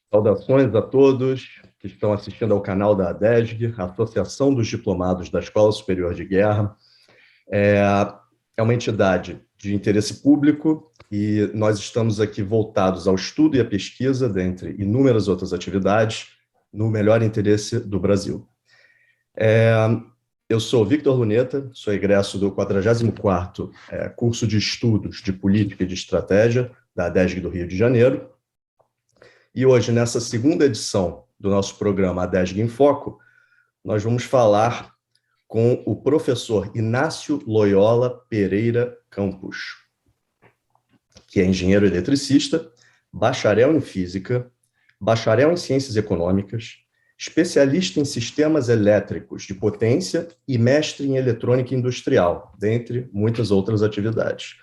Saudações a todos que estão assistindo ao canal da ADESG, Associação dos Diplomados da Escola Superior de Guerra. É uma entidade de interesse público e nós estamos aqui voltados ao estudo e à pesquisa, dentre inúmeras outras atividades, no melhor interesse do Brasil. Eu sou Victor Luneta, sou egresso do 44º curso de estudos de política e de estratégia da ADESG do Rio de Janeiro. E hoje, nessa segunda edição do nosso programa ADESG em Foco, nós vamos falar com o professor Inácio Loyola Pereira Campos, que é engenheiro eletricista, bacharel em física, bacharel em ciências econômicas, especialista em sistemas elétricos de potência e mestre em eletrônica industrial, dentre muitas outras atividades.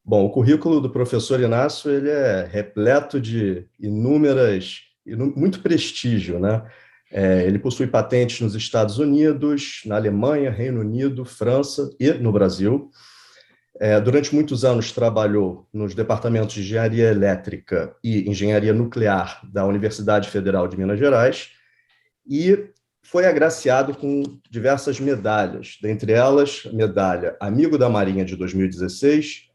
Bom, o currículo do professor Inácio ele é repleto de muito prestígio, né? Ele possui patentes nos Estados Unidos, na Alemanha, Reino Unido, França e no Brasil. Durante muitos anos trabalhou nos departamentos de Engenharia Elétrica e Engenharia Nuclear da Universidade Federal de Minas Gerais e foi agraciado com diversas medalhas, dentre elas a medalha Amigo da Marinha de 2016,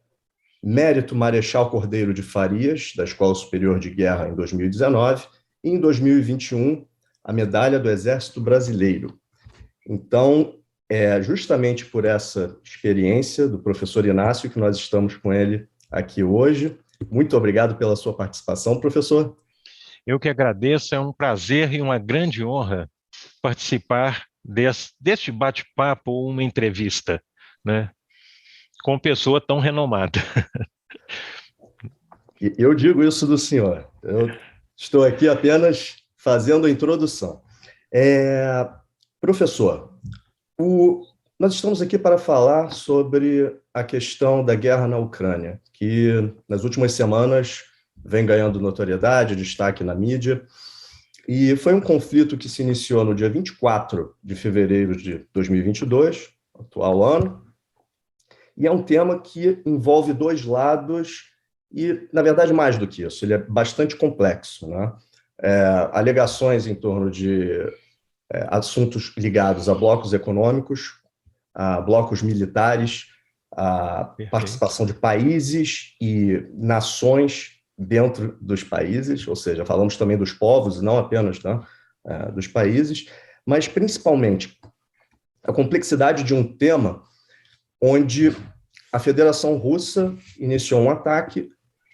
Mérito Marechal Cordeiro de Farias, da Escola Superior de Guerra, em 2019, e em 2021, a Medalha do Exército Brasileiro. Então, é justamente por essa experiência do professor Inácio que nós estamos com ele aqui hoje. Muito obrigado pela sua participação, professor. Eu que agradeço, é um prazer e uma grande honra participar deste bate-papo ou uma entrevista, né, com pessoa tão renomada. Eu digo isso do senhor. Eu estou aqui apenas fazendo a introdução. Professor, nós estamos aqui para falar sobre a questão da guerra na Ucrânia, que nas últimas semanas vem ganhando notoriedade, destaque na mídia, e foi um conflito que se iniciou no dia 24 de fevereiro de 2022, atual ano, e é um tema que envolve dois lados e, na verdade, mais do que isso, ele é bastante complexo, né? Alegações em torno de assuntos ligados a blocos econômicos, a blocos militares, a participação de países e nações dentro dos países, ou seja, falamos também dos povos, e não apenas, né, dos países, mas principalmente a complexidade de um tema onde a Federação Russa iniciou um ataque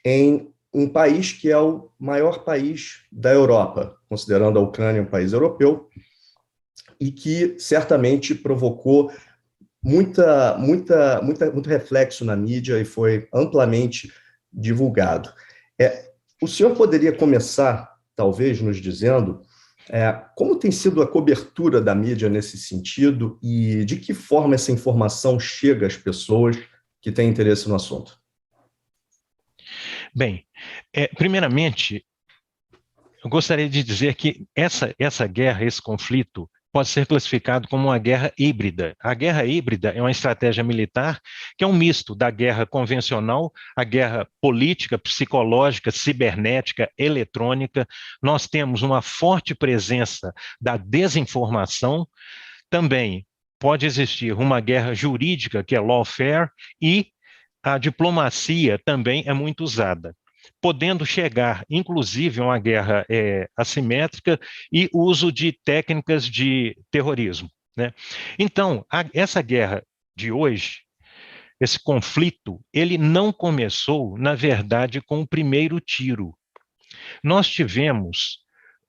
em um país que é o maior país da Europa, considerando a Ucrânia um país europeu, e que certamente provocou muito reflexo na mídia e foi amplamente divulgado. O senhor poderia começar, talvez, nos dizendo como tem sido a cobertura da mídia nesse sentido e de que forma essa informação chega às pessoas que têm interesse no assunto? Bem, primeiramente, eu gostaria de dizer que essa guerra, esse conflito, pode ser classificado como uma guerra híbrida. A guerra híbrida é uma estratégia militar que é um misto da guerra convencional, a guerra política, psicológica, cibernética, eletrônica. Nós temos uma forte presença da desinformação. Também pode existir uma guerra jurídica, que é lawfare, e a diplomacia também é muito usada, podendo chegar, inclusive, a uma guerra assimétrica e uso de técnicas de terrorismo, né? Então, essa guerra de hoje, esse conflito, ele não começou, na verdade, com o primeiro tiro. Nós tivemos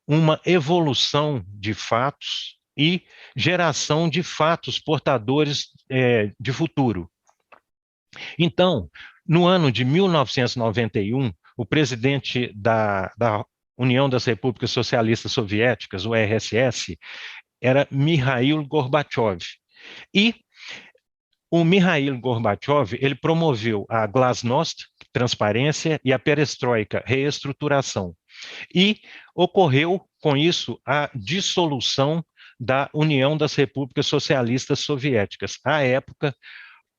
uma evolução de fatos e geração de fatos portadores de futuro. Então, no ano de 1991, o presidente da União das Repúblicas Socialistas Soviéticas, o RSS, era Mikhail Gorbachev. E o Mikhail Gorbachev, ele promoveu a glasnost, transparência, e a perestroika, reestruturação. E ocorreu, com isso, a dissolução da União das Repúblicas Socialistas Soviéticas. À época,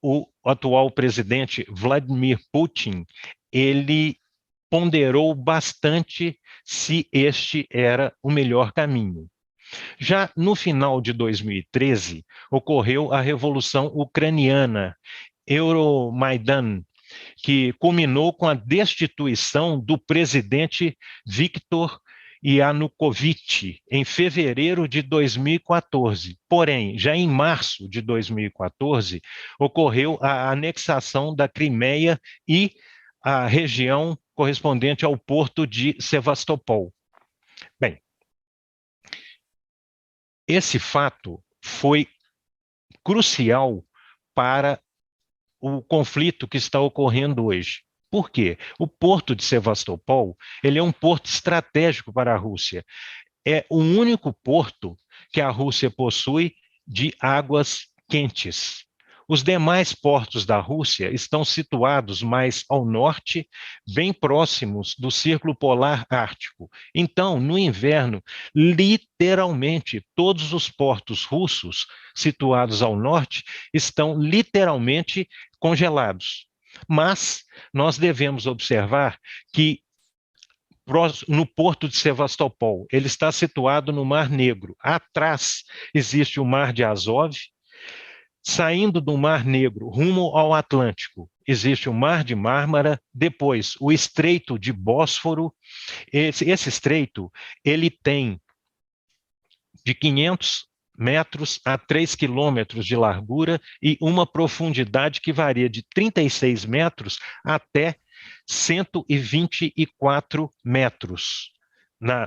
o atual presidente Vladimir Putin, ele ponderou bastante se este era o melhor caminho. Já no final de 2013, ocorreu a Revolução Ucraniana, Euromaidan, que culminou com a destituição do presidente Viktor Yanukovych em fevereiro de 2014. Porém, já em março de 2014, ocorreu a anexação da Crimeia e a região correspondente ao porto de Sevastopol. Bem, esse fato foi crucial para o conflito que está ocorrendo hoje. Por quê? O porto de Sevastopol, ele é um porto estratégico para a Rússia. É o único porto que a Rússia possui de águas quentes. Os demais portos da Rússia estão situados mais ao norte, bem próximos do Círculo Polar Ártico. Então, no inverno, literalmente, todos os portos russos situados ao norte estão literalmente congelados. Mas nós devemos observar que no porto de Sevastopol, ele está situado no Mar Negro. Atrás existe o Mar de Azov. Saindo do Mar Negro rumo ao Atlântico, existe o Mar de Mármara, depois o Estreito de Bósforo. Esse estreito, ele tem de 500 metros a 3 quilômetros de largura e uma profundidade que varia de 36 metros até 124 metros,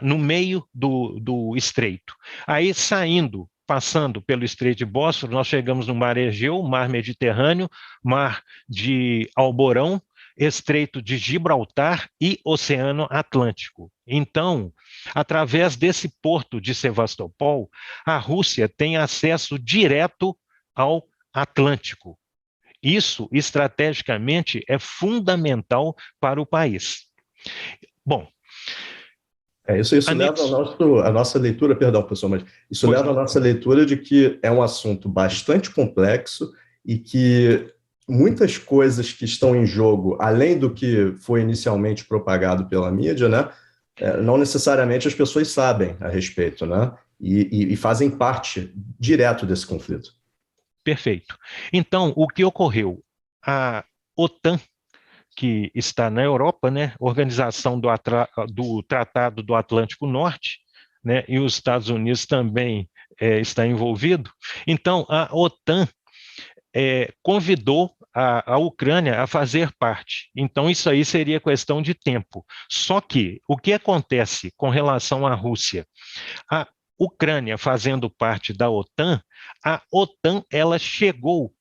no meio do estreito. Aí, passando pelo Estreito de Bósforo, nós chegamos no Mar Egeu, Mar Mediterrâneo, Mar de Alborão, Estreito de Gibraltar e Oceano Atlântico. Então, através desse porto de Sevastopol, a Rússia tem acesso direto ao Atlântico. Isso, estrategicamente, é fundamental para o país. Bom, isso leva a nossa leitura, perdão, professor, mas isso leva a nossa leitura de que é um assunto bastante complexo e que muitas coisas que estão em jogo, além do que foi inicialmente propagado pela mídia, né, não necessariamente as pessoas sabem a respeito, né, e fazem parte direto desse conflito. Perfeito. Então, o que ocorreu? A OTAN, que está na Europa, né, Organização do Tratado do Atlântico Norte, né, e os Estados Unidos também está envolvido. Então, a OTAN convidou a Ucrânia a fazer parte. Então, isso aí seria questão de tempo. Só que, o que acontece com relação à Rússia? A Ucrânia fazendo parte da OTAN, a OTAN ela chegou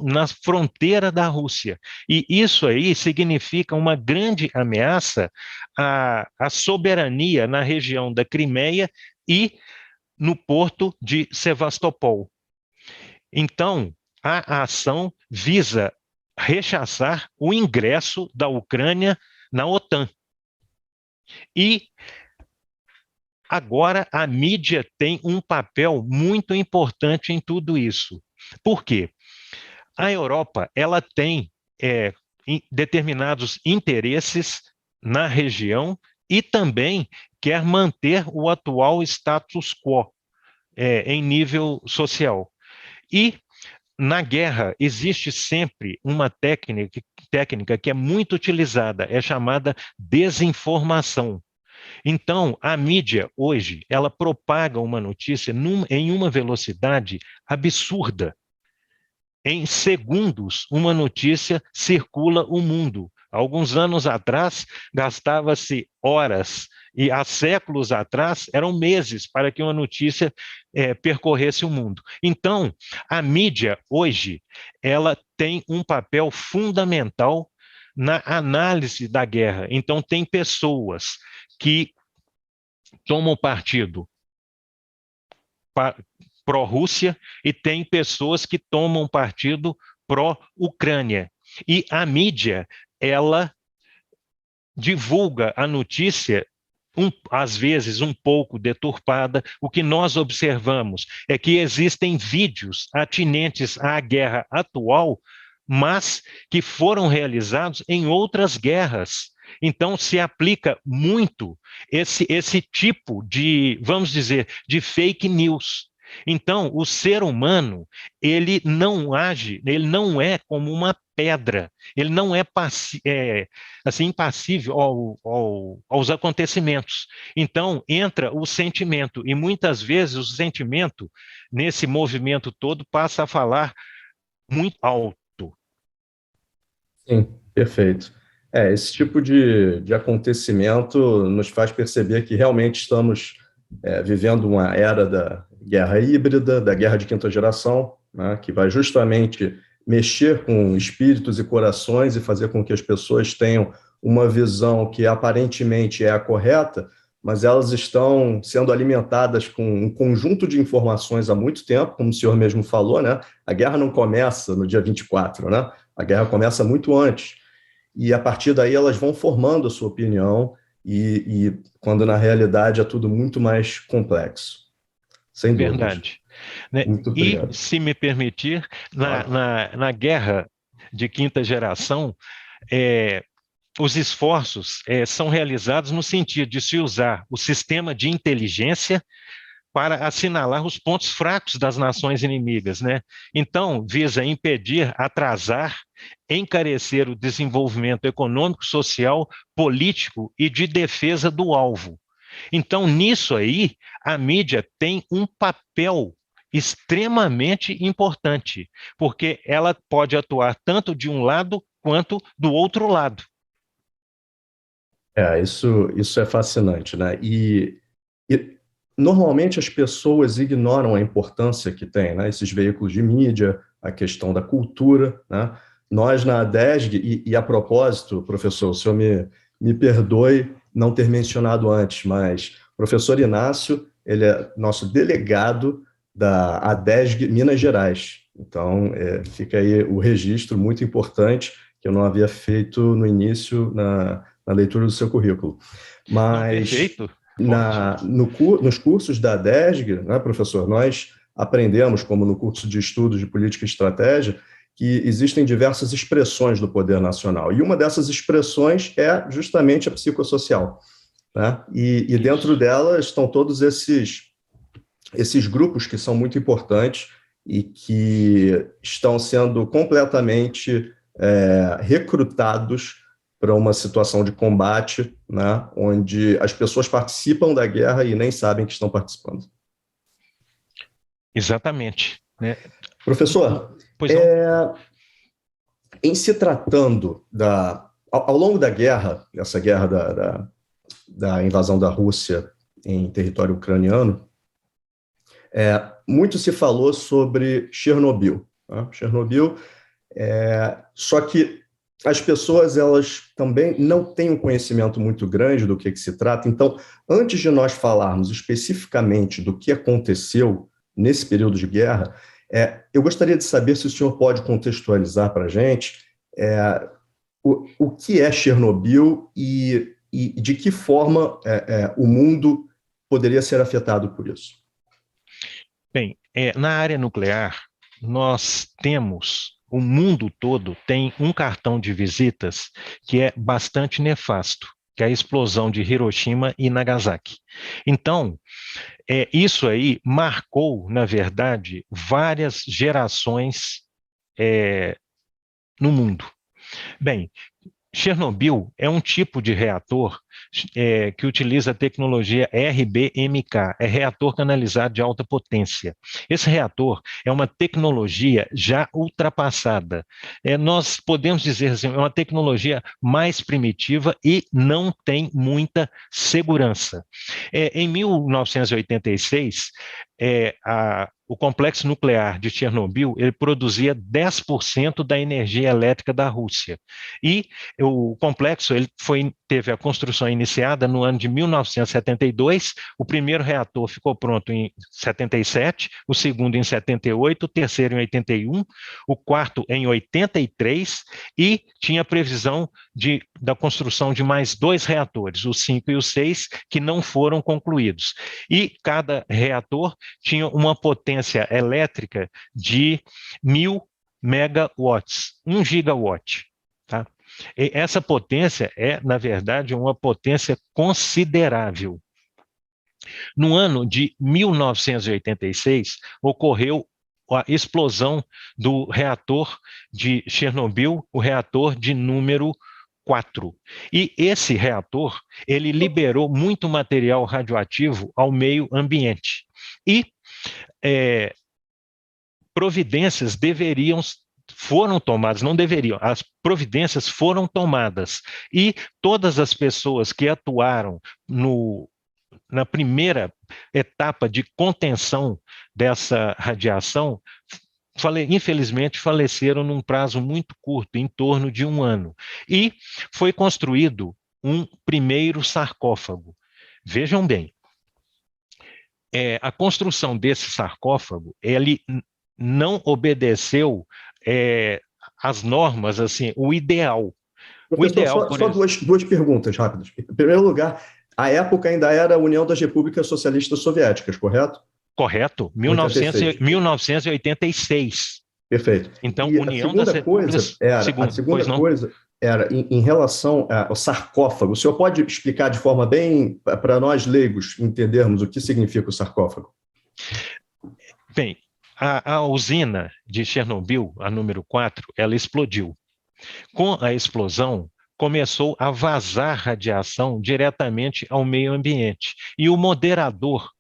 na fronteira da Rússia. E isso aí significa uma grande ameaça à soberania na região da Crimeia e no porto de Sevastopol. Então, a ação visa rechaçar o ingresso da Ucrânia na OTAN. E agora a mídia tem um papel muito importante em tudo isso. Por quê? A Europa ela tem determinados interesses na região e também quer manter o atual status quo em nível social. E na guerra existe sempre uma técnica que é muito utilizada, é chamada desinformação. Então, a mídia, hoje, ela propaga uma notícia em uma velocidade absurda. Em segundos, uma notícia circula o mundo. Alguns anos atrás, gastava-se horas, e há séculos atrás, eram meses para que uma notícia percorresse o mundo. Então, a mídia, hoje, ela tem um papel fundamental na análise da guerra. Então, tem pessoas que tomam partido pró-Rússia e tem pessoas que tomam partido pró-Ucrânia. E a mídia, ela divulga a notícia, às vezes um pouco deturpada. O que nós observamos é que existem vídeos atinentes à guerra atual, mas que foram realizados em outras guerras. Então, se aplica muito esse tipo de, vamos dizer, de fake news. Então, o ser humano, ele não age, ele não é como uma pedra, ele não é, assim, impassível aos acontecimentos. Então, entra o sentimento, e muitas vezes o sentimento, nesse movimento todo, passa a falar muito alto. Sim, perfeito. Esse tipo de acontecimento nos faz perceber que realmente estamos vivendo uma era da guerra híbrida, da guerra de quinta geração, né, que vai justamente mexer com espíritos e corações e fazer com que as pessoas tenham uma visão que aparentemente é a correta, mas elas estão sendo alimentadas com um conjunto de informações há muito tempo, como o senhor mesmo falou, né? A guerra não começa no dia 24, né? A guerra começa muito antes. E a partir daí elas vão formando a sua opinião, e quando na realidade é tudo muito mais complexo. Sem dúvidas. Verdade. Né? Muito E, obrigado. se me permitir, Claro. na guerra de quinta geração, os esforços são realizados no sentido de se usar o sistema de inteligência para assinalar os pontos fracos das nações inimigas, né? Então, visa impedir, atrasar, encarecer o desenvolvimento econômico, social, político e de defesa do alvo. Então, nisso aí, a mídia tem um papel extremamente importante, porque ela pode atuar tanto de um lado quanto do outro lado. Isso é fascinante, né? E normalmente as pessoas ignoram a importância que tem, né? Esses veículos de mídia, a questão da cultura, né? Nós na ADESG, e a propósito, professor, o senhor me perdoe não ter mencionado antes, mas o professor Inácio, ele é nosso delegado da ADESG Minas Gerais. Então, fica aí o registro muito importante que eu não havia feito no início na leitura do seu currículo. Não, Mas perfeito. Ótimo. nos cursos da ADESG, né, professor, nós aprendemos, como no curso de estudos de política e estratégia, que existem diversas expressões do poder nacional. E uma dessas expressões é justamente a psicossocial, né? E dentro dela estão todos esses grupos que são muito importantes e que estão sendo completamente recrutados para uma situação de combate, né, onde as pessoas participam da guerra e nem sabem que estão participando. Exatamente. Né? Professor, Pois não? em se tratando ao longo da guerra, essa guerra da invasão da Rússia em território ucraniano, muito se falou sobre Chernobyl. Né? Chernobyl, só que as pessoas elas também não têm um conhecimento muito grande do que se trata. Então, antes de nós falarmos especificamente do que aconteceu nesse período de guerra, eu gostaria de saber se o senhor pode contextualizar para a gente o que é Chernobyl e de que forma o mundo poderia ser afetado por isso. Bem, na área nuclear, nós temos, o mundo todo tem um cartão de visitas que é bastante nefasto, que é a explosão de Hiroshima e Nagasaki. Então, isso aí marcou, na verdade, várias gerações no mundo. Bem, Chernobyl é um tipo de reator que utiliza a tecnologia RBMK, é reator canalizado de alta potência. Esse reator é uma tecnologia já ultrapassada. Nós podemos dizer assim, é uma tecnologia mais primitiva e não tem muita segurança. Em 1986, o complexo nuclear de Chernobyl ele produzia 10% da energia elétrica da Rússia. E o complexo ele teve a construção iniciada no ano de 1972, o primeiro reator ficou pronto em 77, o segundo em 78, o terceiro em 81, o quarto em 83, e tinha previsão da construção de mais 2 reatores, o 5 e o 6, que não foram concluídos. E cada reator tinha uma potência elétrica de 1.000 megawatts, 1 gigawatt. Tá? E essa potência é, na verdade, uma potência considerável. No ano de 1986, ocorreu a explosão do reator de Chernobyl, o reator de número 4. E esse reator, ele liberou muito material radioativo ao meio ambiente. E providências foram tomadas, não deveriam, as providências foram tomadas. E todas as pessoas que atuaram na primeira etapa de contenção dessa radiação, infelizmente faleceram num prazo muito curto, em torno de 1 ano. E foi construído um primeiro sarcófago. Vejam bem, a construção desse sarcófago, ele não obedeceu às normas, assim, o ideal. Professor, só duas perguntas rápidas. Em primeiro lugar, a época ainda era a União das Repúblicas Socialistas Soviéticas, correto? Correto, 1986. Perfeito. Então, e União das Repúblicas... a segunda coisa era em relação ao sarcófago. O senhor pode explicar de forma bem, para nós leigos entendermos o que significa o sarcófago? Bem, a usina de Chernobyl, a número 4, ela explodiu. Com a explosão, começou a vazar radiação diretamente ao meio ambiente. E o moderador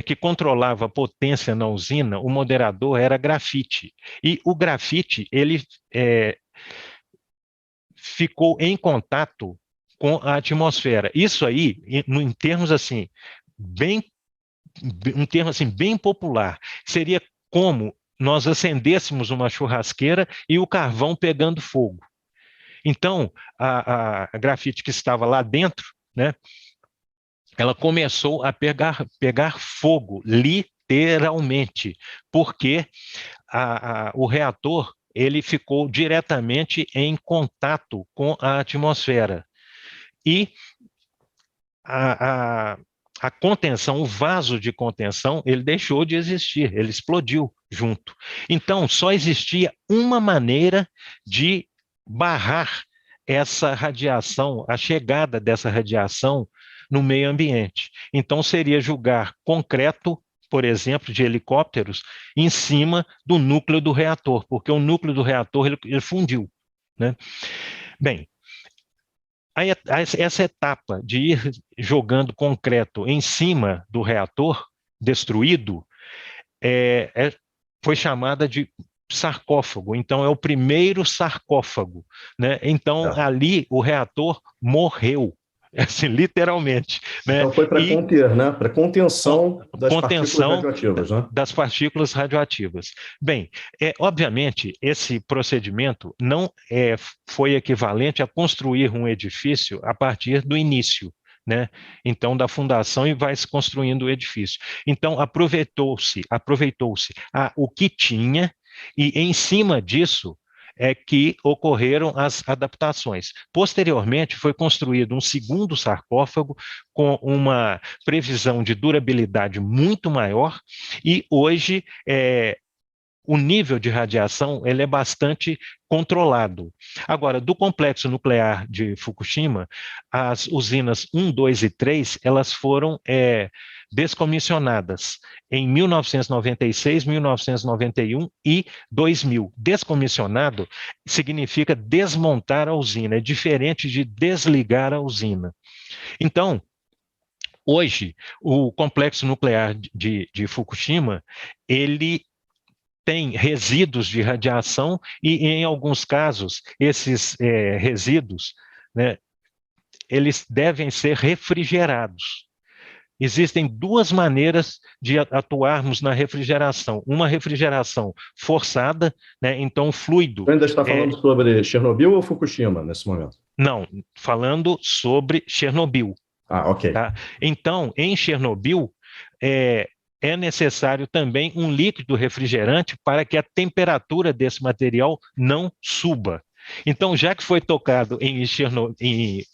que controlava a potência na usina, o moderador era grafite. E o grafite, ele ficou em contato com a atmosfera. Isso aí, em termos assim, um termo assim, bem popular, seria como nós acendêssemos uma churrasqueira e o carvão pegando fogo. Então, a grafite que estava lá dentro, né, ela começou a pegar fogo, literalmente, porque o reator ele ficou diretamente em contato com a atmosfera. E a contenção, o vaso de contenção, ele deixou de existir, ele explodiu junto. Então, só existia uma maneira de barrar essa radiação, a chegada dessa radiação no meio ambiente. Então, seria jogar concreto, por exemplo, de helicópteros, em cima do núcleo do reator, porque o núcleo do reator ele fundiu, né? Bem, essa etapa de ir jogando concreto em cima do reator destruído foi chamada de sarcófago. Então, é o primeiro sarcófago, né? Então, ali o reator morreu, assim, literalmente. Né? Então, foi para conter, né? Para contenção das partículas radioativas, né? Das partículas radioativas. Bem, obviamente, esse procedimento não foi equivalente a construir um edifício a partir do início, né? Então, da fundação, e vai se construindo o edifício. Então, aproveitou-se o que tinha, e em cima disso que ocorreram as adaptações. Posteriormente, foi construído um segundo sarcófago com uma previsão de durabilidade muito maior, e hoje o nível de radiação ele é bastante controlado. Agora, do complexo nuclear de Fukushima, as usinas 1, 2 e 3, elas foram descomissionadas em 1996, 1991 e 2000. Descomissionado significa desmontar a usina, é diferente de desligar a usina. Então, hoje, o complexo nuclear de Fukushima, ele tem resíduos de radiação e, em alguns casos, esses resíduos, né, eles devem ser refrigerados. Existem duas maneiras de atuarmos na refrigeração. Uma refrigeração forçada, né, então o fluido... Você ainda está falando sobre Chernobyl ou Fukushima nesse momento? Não, falando sobre Chernobyl. Ok. Tá? Então, em Chernobyl, é necessário também um líquido refrigerante para que a temperatura desse material não suba. Então, já que foi tocado em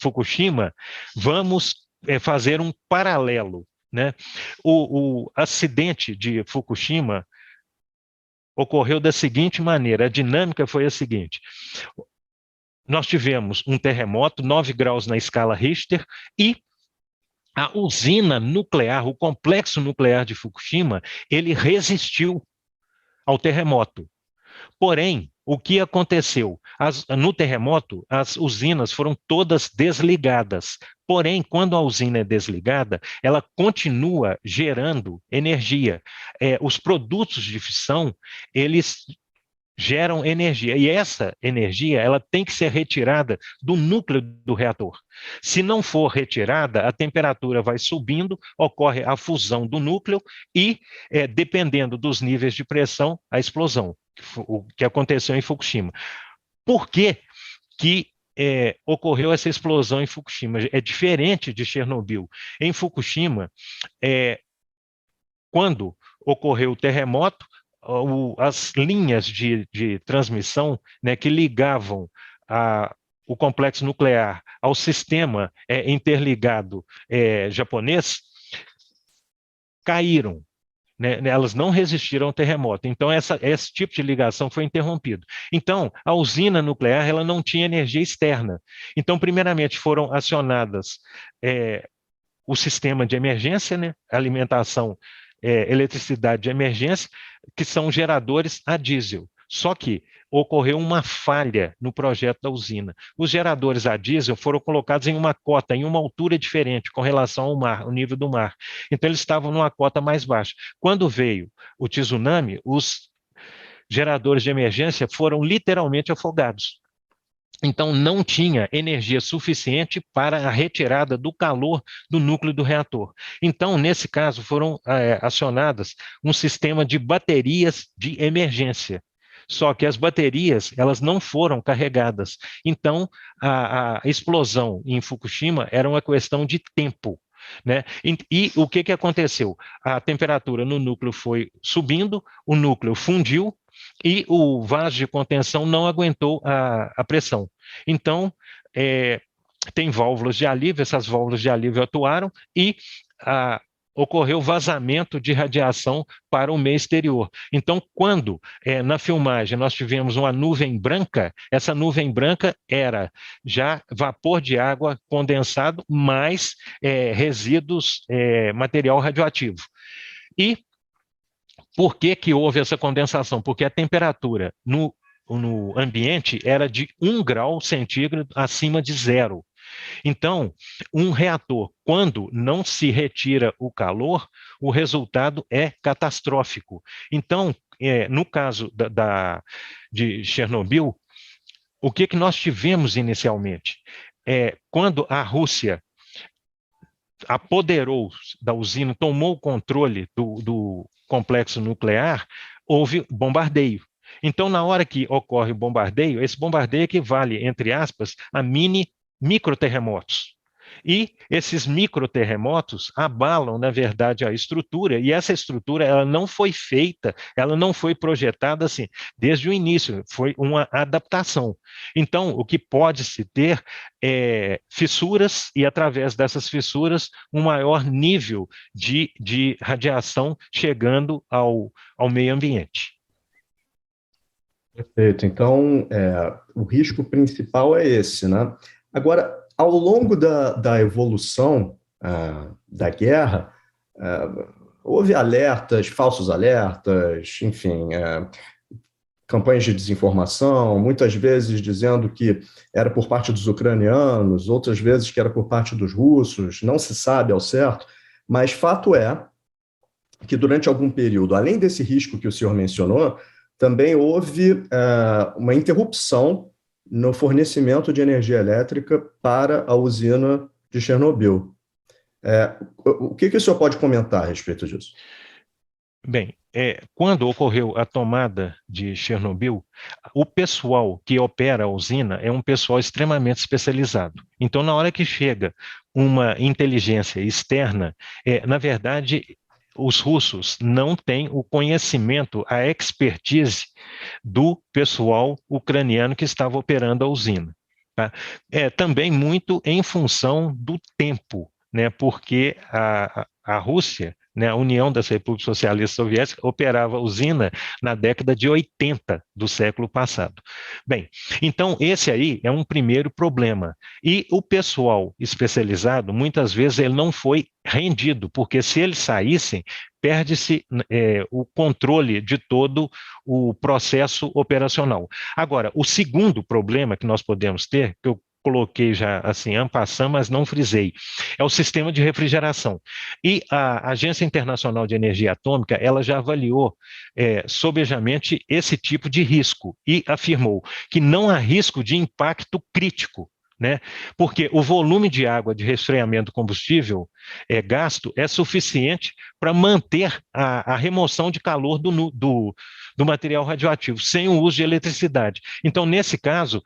Fukushima, vamos fazer um paralelo, né? O acidente de Fukushima ocorreu da seguinte maneira, a dinâmica foi a seguinte: nós tivemos um terremoto, 9 graus na escala Richter, e a usina nuclear, o complexo nuclear de Fukushima, ele resistiu ao terremoto. Porém, o que aconteceu? No terremoto, as usinas foram todas desligadas. Porém, quando a usina é desligada, ela continua gerando energia. Os produtos de fissão, eles geram energia. E essa energia, ela tem que ser retirada do núcleo do reator. Se não for retirada, a temperatura vai subindo, ocorre a fusão do núcleo e, dependendo dos níveis de pressão, a explosão, o que aconteceu em Fukushima. Por que ocorreu essa explosão em Fukushima? É diferente de Chernobyl. Em Fukushima, quando ocorreu o terremoto, as linhas de transmissão, né, que ligavam o complexo nuclear ao sistema interligado japonês caíram. Né, elas não resistiram ao terremoto. Então, esse tipo de ligação foi interrompido. Então, a usina nuclear ela não tinha energia externa. Então, primeiramente, foram acionadas o sistema de emergência, né, alimentação, eletricidade de emergência, que são geradores a diesel. Só que ocorreu uma falha no projeto da usina. Os geradores a diesel foram colocados em uma cota, em uma altura diferente com relação ao mar, ao nível do mar. Então, eles estavam numa cota mais baixa. Quando veio o tsunami, os geradores de emergência foram literalmente afogados. Então, não tinha energia suficiente para a retirada do calor do núcleo do reator. Então, nesse caso, foram acionadas um sistema de baterias de emergência. Só que as baterias, elas não foram carregadas. Então, a explosão em Fukushima era uma questão de tempo. Né? E o que aconteceu? A temperatura no núcleo foi subindo, o núcleo fundiu, e o vaso de contenção não aguentou a pressão. Então, tem válvulas de alívio, essas válvulas de alívio atuaram e ocorreu vazamento de radiação para o meio exterior. Então, quando na filmagem nós tivemos uma nuvem branca, essa nuvem branca era já vapor de água condensado mais resíduos, material radioativo. E por que houve essa condensação? Porque a temperatura no ambiente era de 1 grau centígrado acima de zero. Então, um reator, quando não se retira o calor, o resultado é catastrófico. Então, no caso de Chernobyl, o que nós tivemos inicialmente? Quando a Rússia apoderou da usina, tomou o controle do complexo nuclear, houve bombardeio. Então, na hora que ocorre o bombardeio, esse bombardeio equivale, entre aspas, a microterremotos. E esses microterremotos abalam, na verdade, a estrutura, e essa estrutura ela não foi feita, ela não foi projetada assim, desde o início, foi uma adaptação. Então, o que pode-se ter é fissuras, e através dessas fissuras, um maior nível de radiação chegando ao meio ambiente. Perfeito. Então, o risco principal é esse, né? Agora, ao longo da evolução da guerra, houve alertas, falsos alertas, enfim, campanhas de desinformação, muitas vezes dizendo que era por parte dos ucranianos, outras vezes que era por parte dos russos, não se sabe ao certo, mas fato é que durante algum período, além desse risco que o senhor mencionou, também houve uma interrupção no fornecimento de energia elétrica para a usina de Chernobyl. O que o senhor pode comentar a respeito disso? Bem, quando ocorreu a tomada de Chernobyl, o pessoal que opera a usina é um pessoal extremamente especializado. Então, na hora que chega uma inteligência externa, na verdade, os russos não têm o conhecimento, a expertise do pessoal ucraniano que estava operando a usina. Tá? Também muito em função do tempo, né? Porque a Rússia, né? A União das Repúblicas Socialistas Soviéticas operava usina na década de 80 do século passado. Bem, então esse aí é um primeiro problema. E o pessoal especializado, muitas vezes, ele não foi rendido, porque se eles saíssem, perde-se o controle de todo o processo operacional. Agora, o segundo problema que nós podemos ter, que eu coloquei já assim, en passant, mas não frisei, é o sistema de refrigeração. E a Agência Internacional de Energia Atômica, ela já avaliou sobejamente esse tipo de risco e afirmou que não há risco de impacto crítico, né? Porque o volume de água de resfriamento do combustível gasto é suficiente para manter a remoção de calor do material radioativo, sem o uso de eletricidade. Então, nesse caso,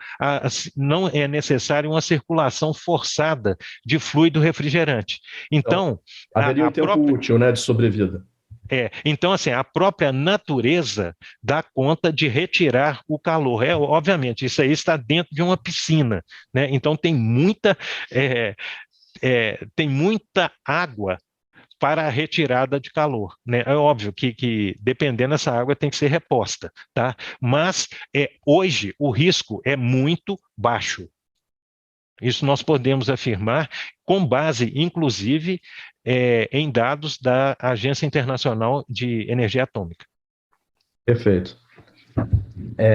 não é necessário uma circulação forçada de fluido refrigerante. Então, haveria um tempo útil, né, de sobrevida. Então, assim, a própria natureza dá conta de retirar o calor. Obviamente, isso aí está dentro de uma piscina, né? Então tem muita água para a retirada de calor, né? É óbvio que dependendo dessa água tem que ser reposta, tá? Mas hoje o risco é muito baixo. Isso nós podemos afirmar com base, inclusive, em dados da Agência Internacional de Energia Atômica. Perfeito.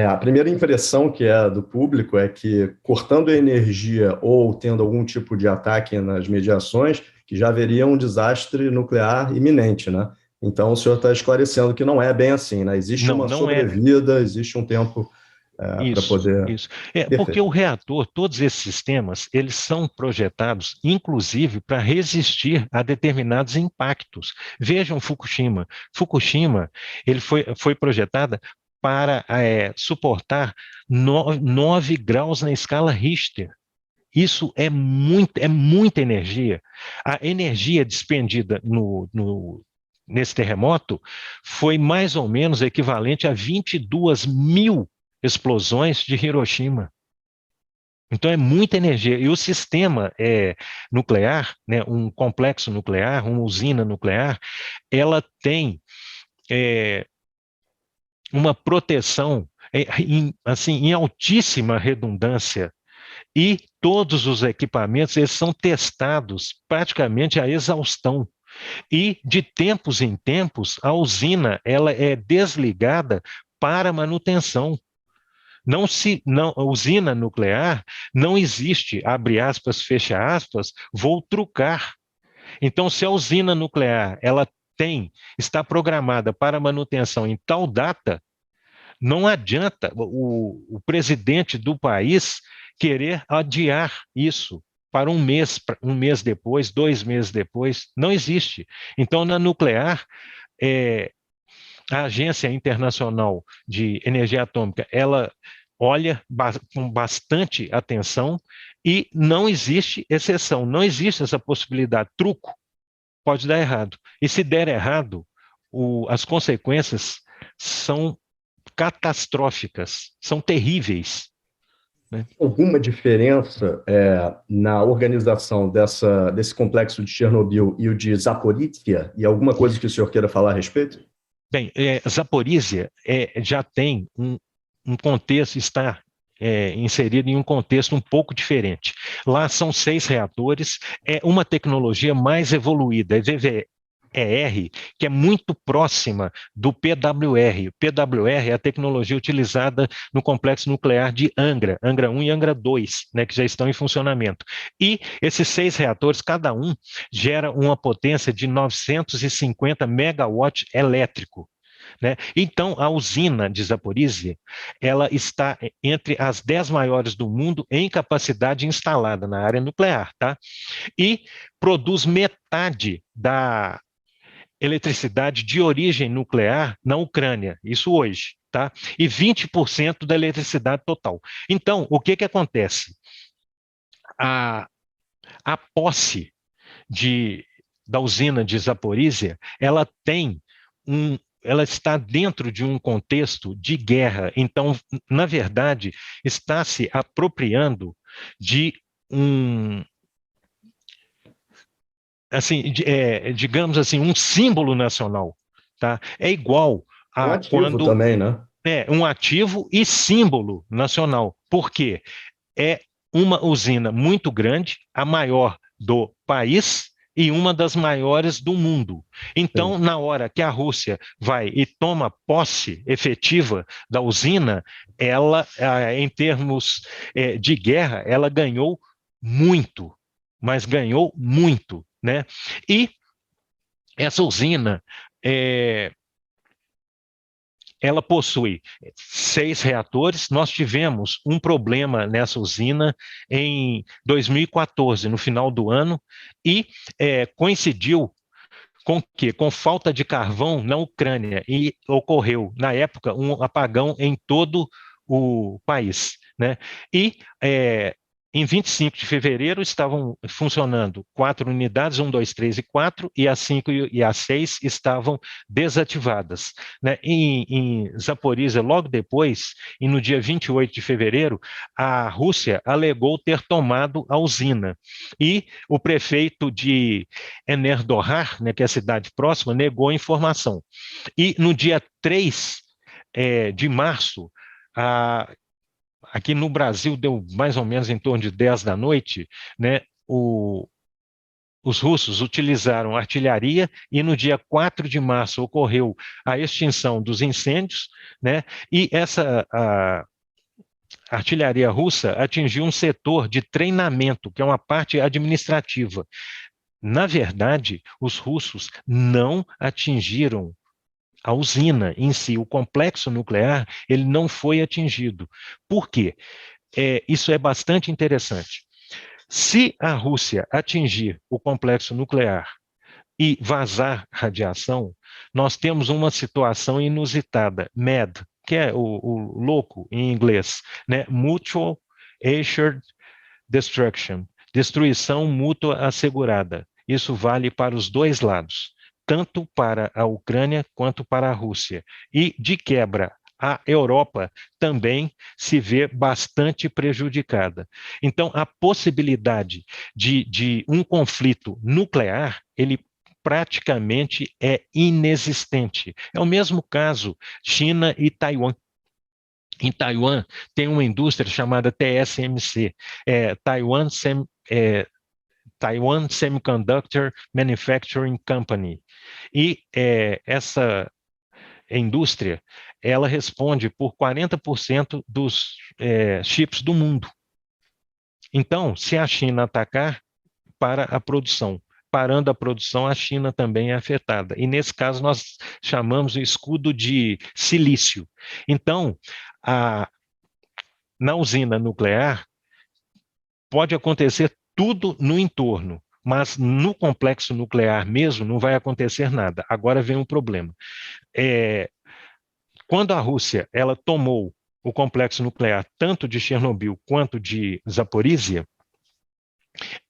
A primeira impressão que é do público é que, cortando a energia ou tendo algum tipo de ataque nas mediações, que já haveria um desastre nuclear iminente, né? Então, o senhor está esclarecendo que não é bem assim, né? Existe uma sobrevida, existe um tempo para poder... Isso. Porque o reator, todos esses sistemas, eles são projetados, inclusive, para resistir a determinados impactos. Vejam Fukushima. Fukushima, ele foi projetada para suportar 9 graus na escala Richter. Isso é muita energia. A energia despendida nesse terremoto foi mais ou menos equivalente a 22 mil explosões de Hiroshima. Então é muita energia. E o sistema nuclear, né, um complexo nuclear, uma usina nuclear, ela tem uma proteção em altíssima redundância. E todos os equipamentos eles são testados praticamente à exaustão. E de tempos em tempos a usina ela é desligada para manutenção. Usina nuclear não existe, abre aspas, fecha aspas, vou trucar. Então, se a usina nuclear ela está programada para manutenção em tal data, não adianta o presidente do país querer adiar isso para um mês depois, 2 meses depois, não existe. Então, na nuclear, a Agência Internacional de Energia Atômica, ela olha com bastante atenção e não existe exceção, não existe essa possibilidade. Truco pode dar errado. E se der errado, as consequências são catastróficas, são terríveis. Né? Alguma diferença na organização desse complexo de Chernobyl e o de Zaporizhia? E alguma coisa que o senhor queira falar a respeito? Bem, Zaporizhia já tem um contexto, está inserido em um contexto um pouco diferente. Lá são 6 reatores, é uma tecnologia mais evoluída, é VVER, que é muito próxima do PWR. O PWR é a tecnologia utilizada no complexo nuclear de Angra 1 e Angra 2, né, que já estão em funcionamento. E esses 6 reatores, cada um, gera uma potência de 950 megawatts elétrico. Né? Então, a usina de Zaporizhia, ela está entre as 10 maiores do mundo em capacidade instalada na área nuclear, tá? E produz metade da eletricidade de origem nuclear na Ucrânia, isso hoje, tá? E 20% da eletricidade total. Então, o que acontece? A posse da usina de Zaporizhia, ela está dentro de um contexto de guerra. Então, na verdade, está se apropriando de assim, digamos assim, um símbolo nacional, tá? É igual Um a ativo quando também, né? um ativo e símbolo nacional. Por quê? É uma usina muito grande, a maior do país e uma das maiores do mundo. Então, Sim. na hora que a Rússia vai e toma posse efetiva da usina, ela, em termos de guerra, ela ganhou muito, mas ganhou muito, né? E essa usina, é, ela possui 6 reatores. Nós tivemos um problema nessa usina em 2014, no final do ano, e coincidiu com que, com falta de carvão na Ucrânia, e ocorreu, na época, um apagão em todo o país, né? E em 25 de fevereiro estavam funcionando 4 unidades, 1, 2, 3 e 4, e as 5 e as 6 estavam desativadas, né? Em Zaporizhia, logo depois, e no dia 28 de fevereiro, a Rússia alegou ter tomado a usina. E o prefeito de Enerdohar, né, que é a cidade próxima, negou a informação. E no dia 3 de março, a, aqui no Brasil deu mais ou menos em torno de 10 da noite, né, os russos utilizaram artilharia e no dia 4 de março ocorreu a extinção dos incêndios, né, e essa a artilharia russa atingiu um setor de treinamento, que é uma parte administrativa. Na verdade, os russos não atingiram a usina em si, o complexo nuclear, ele não foi atingido. Por quê? Isso é bastante interessante. Se a Rússia atingir o complexo nuclear e vazar radiação, nós temos uma situação inusitada, MAD, que é o louco em inglês, né? Mutual Assured Destruction, destruição mútua assegurada. Isso vale para os dois lados, tanto para a Ucrânia quanto para a Rússia. E, de quebra, a Europa também se vê bastante prejudicada. Então, a possibilidade de um conflito nuclear, ele praticamente é inexistente. É o mesmo caso China e Taiwan. Em Taiwan, tem uma indústria chamada TSMC, Taiwan Semiconductor Manufacturing Company. E essa indústria, ela responde por 40% dos chips do mundo. Então, se a China atacar, para a produção. Parando a produção, a China também é afetada. E nesse caso, nós chamamos o escudo de silício. Então, a, na usina nuclear, pode acontecer tudo no entorno, mas no complexo nuclear mesmo não vai acontecer nada. Agora vem um problema. Quando a Rússia ela tomou o complexo nuclear tanto de Chernobyl quanto de Zaporizhia,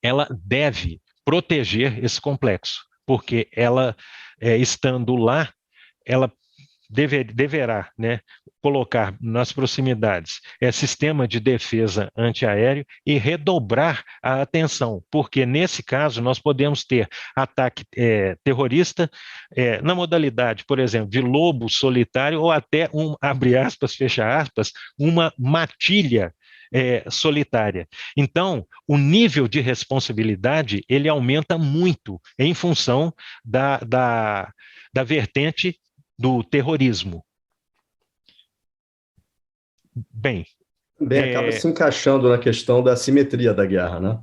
ela deve proteger esse complexo, porque ela, estando lá, ela deverá, né, colocar nas proximidades sistema de defesa antiaéreo e redobrar a atenção, porque nesse caso nós podemos ter ataque terrorista na modalidade, por exemplo, de lobo solitário ou até abre aspas, fecha aspas, uma matilha solitária. Então, o nível de responsabilidade ele aumenta muito em função da vertente do terrorismo. Bem, Bem, acaba se encaixando na questão da simetria da guerra, né?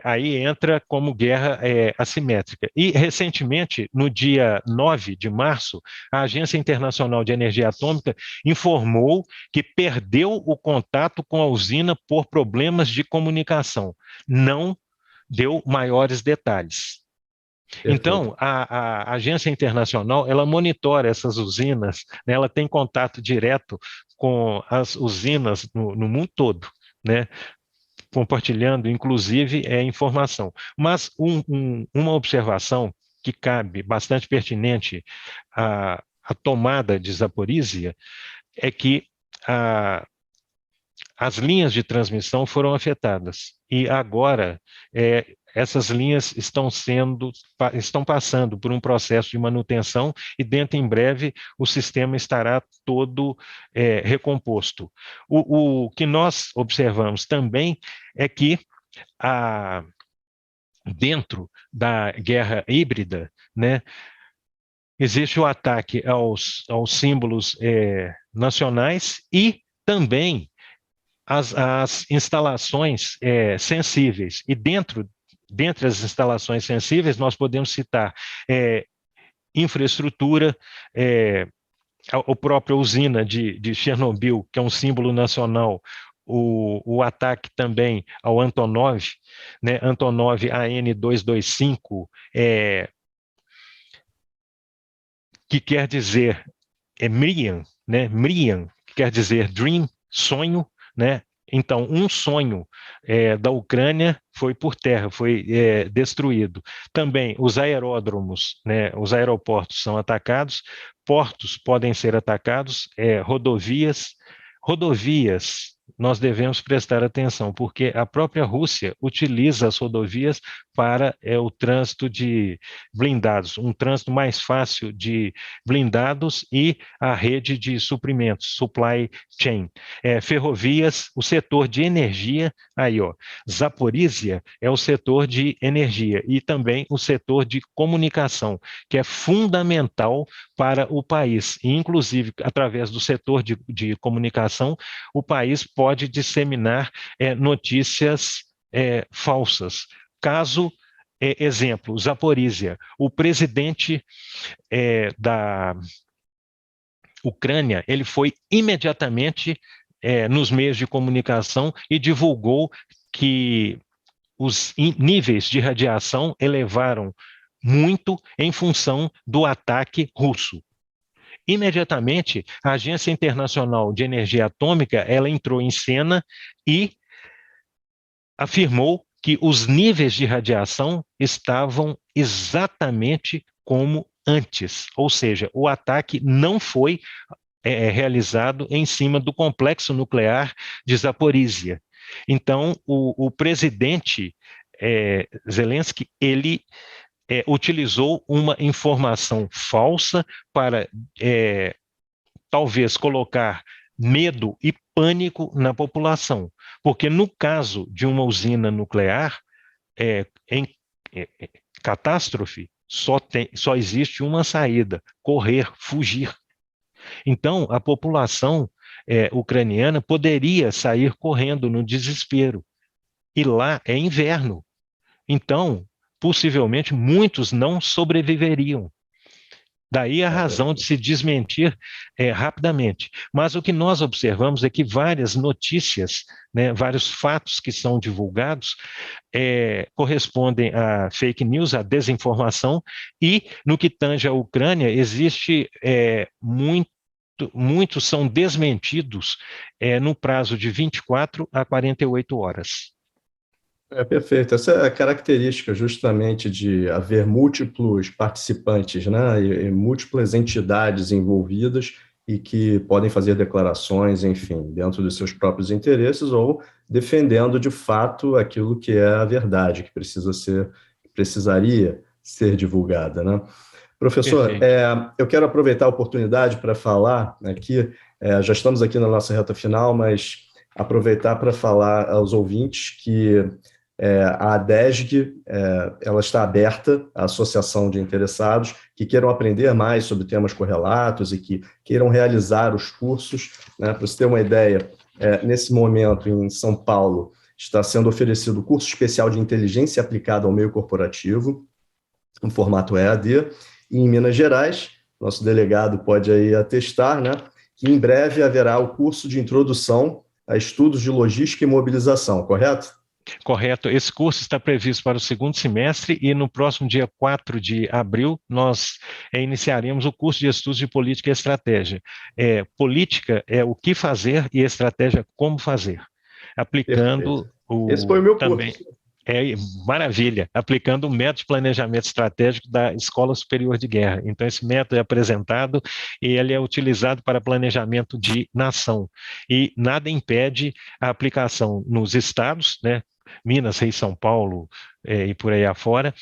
aí entra como guerra assimétrica. E, recentemente, no dia 9 de março, a Agência Internacional de Energia Atômica informou que perdeu o contato com a usina por problemas de comunicação. Não deu maiores detalhes. Então, Perfeito. a Agência Internacional, ela monitora essas usinas, né, ela tem contato direto com as usinas no mundo todo, né, compartilhando, inclusive, informação. Mas uma observação que cabe, bastante pertinente à tomada de Zaporizhia, é que as linhas de transmissão foram afetadas. E agora essas linhas estão passando por um processo de manutenção e dentro em breve o sistema estará todo recomposto. O que nós observamos também é que dentro da guerra híbrida, né, existe o ataque aos símbolos nacionais e também as instalações sensíveis. E dentre as instalações sensíveis, nós podemos citar infraestrutura, a própria usina de Chernobyl, que é um símbolo nacional, o ataque também ao Antonov, né, Antonov AN-225, que quer dizer Mrian, né, Mrian, que quer dizer dream, sonho, né? Então, um sonho da Ucrânia foi por terra, foi destruído. Também os aeródromos, né, os aeroportos são atacados, portos podem ser atacados, rodovias, nós devemos prestar atenção, porque a própria Rússia utiliza as rodovias para o trânsito de blindados, um trânsito mais fácil de blindados e a rede de suprimentos, supply chain. Ferrovias, o setor de energia, aí ó, Zaporísia é o setor de energia e também o setor de comunicação, que é fundamental para o país, e inclusive através do setor de comunicação, o país pode disseminar notícias falsas. Caso, exemplo, Zaporísia, o presidente da Ucrânia, ele foi imediatamente nos meios de comunicação e divulgou que os níveis de radiação elevaram muito em função do ataque russo. Imediatamente, a Agência Internacional de Energia Atômica, ela entrou em cena e afirmou que os níveis de radiação estavam exatamente como antes, ou seja, o ataque não foi realizado em cima do complexo nuclear de Zaporísia. Então, o presidente Zelensky, ele utilizou uma informação falsa para talvez colocar medo e pânico na população, porque no caso de uma usina nuclear, em catástrofe, só existe uma saída: correr, fugir. Então, a população ucraniana poderia sair correndo no desespero, e lá é inverno. Então, possivelmente, muitos não sobreviveriam. Daí a razão de se desmentir rapidamente. Mas o que nós observamos é que várias notícias, né, vários fatos que são divulgados correspondem a fake news, a desinformação, e no que tange à Ucrânia, existe muitos são desmentidos no prazo de 24 a 48 horas. Perfeito. Essa é a característica justamente de haver múltiplos participantes, né, e múltiplas entidades envolvidas e que podem fazer declarações, enfim, dentro dos seus próprios interesses ou defendendo de fato aquilo que é a verdade, que precisaria ser divulgada, né? Professor, eu quero aproveitar a oportunidade para falar aqui, já estamos aqui na nossa reta final, mas aproveitar para falar aos ouvintes que a ADESG ela está aberta à associação de interessados que queiram aprender mais sobre temas correlatos e que queiram realizar os cursos, né? Para você ter uma ideia, nesse momento em São Paulo está sendo oferecido o curso especial de inteligência aplicada ao meio corporativo, no formato EAD, e em Minas Gerais, nosso delegado pode aí atestar, né, que em breve haverá o curso de introdução a estudos de logística e mobilização, correto? Correto. Esse curso está previsto para o segundo semestre e no próximo dia 4 de abril nós iniciaremos o curso de estudos de política e estratégia. Política é o que fazer e estratégia como fazer. Aplicando Esse foi o meu também curso. Maravilha, aplicando o método de planejamento estratégico da Escola Superior de Guerra. Então, esse método é apresentado e ele é utilizado para planejamento de nação. E nada impede a aplicação nos estados, né? Minas, Rio, São Paulo e por aí afora,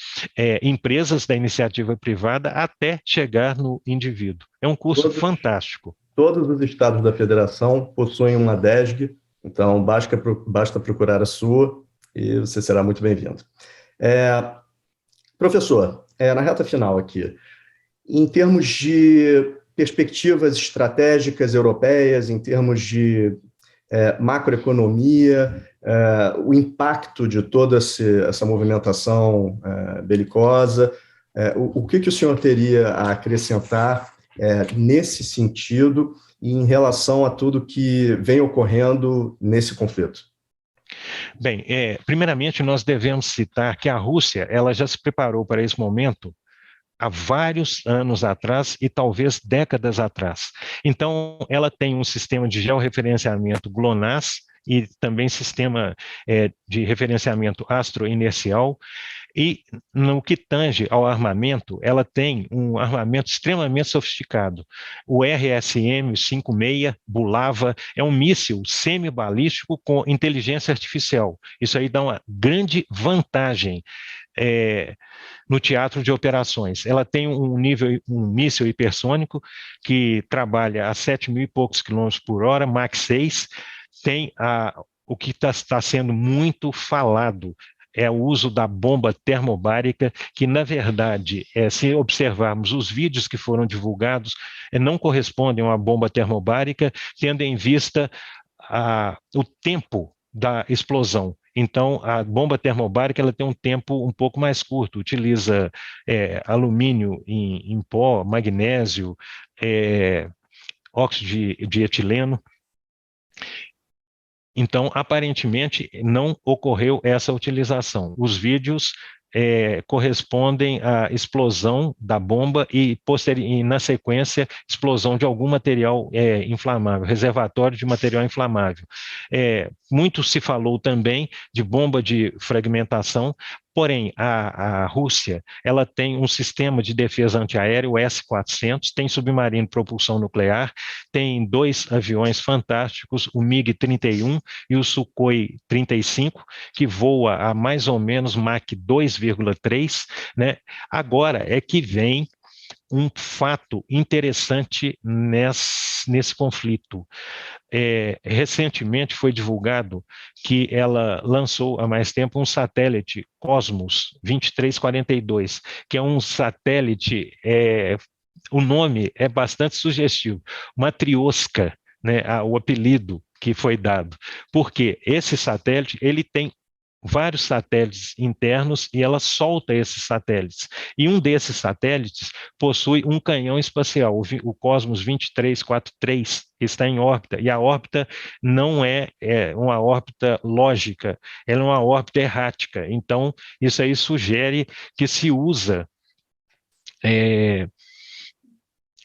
empresas da iniciativa privada até chegar no indivíduo. É um curso fantástico. Todos os estados da federação possuem uma DESG, então basta procurar a sua e você será muito bem-vindo. Professor, na reta final aqui, em termos de perspectivas estratégicas europeias, em termos de macroeconomia, o impacto de toda essa movimentação belicosa, o que o senhor teria a acrescentar nesse sentido e em relação a tudo que vem ocorrendo nesse conflito? Bem, primeiramente nós devemos citar que a Rússia ela já se preparou para esse momento há vários anos atrás e talvez décadas atrás. Então, ela tem um sistema de georreferenciamento GLONASS e também sistema de referenciamento astroinercial. E no que tange ao armamento, ela tem um armamento extremamente sofisticado. O RSM-56 Bulava é um míssil semibalístico com inteligência artificial. Isso aí dá uma grande vantagem no teatro de operações. Ela tem um míssil hipersônico que trabalha a 7.000 e poucos quilômetros por hora, Mach 6, tem o que está sendo muito falado, é o uso da bomba termobárica, que, na verdade, se observarmos os vídeos que foram divulgados, não correspondem a uma bomba termobárica, tendo em vista o tempo da explosão. Então, a bomba termobárica ela tem um tempo um pouco mais curto, utiliza alumínio em pó, magnésio, óxido de etileno. Então, aparentemente, não ocorreu essa utilização. Os vídeos correspondem à explosão da bomba e, na sequência, explosão de algum material inflamável, reservatório de material inflamável. Muito se falou também de bomba de fragmentação, porém, a Rússia ela tem um sistema de defesa antiaéreo, o S-400, tem submarino de propulsão nuclear, tem 2 aviões fantásticos, o MiG-31 e o Sukhoi 35, que voa a mais ou menos Mach 2,3, né? Agora é que vem um fato interessante nesse conflito. Recentemente foi divulgado que ela lançou há mais tempo um satélite Cosmos 2342, que é um satélite, o nome é bastante sugestivo, Matrioska, né, o apelido que foi dado, porque esse satélite ele tem vários satélites internos e ela solta esses satélites. E um desses satélites possui um canhão espacial, o Cosmos 2343, que está em órbita, e a órbita não é uma órbita lógica, ela é uma órbita errática. Então, isso aí sugere que se usa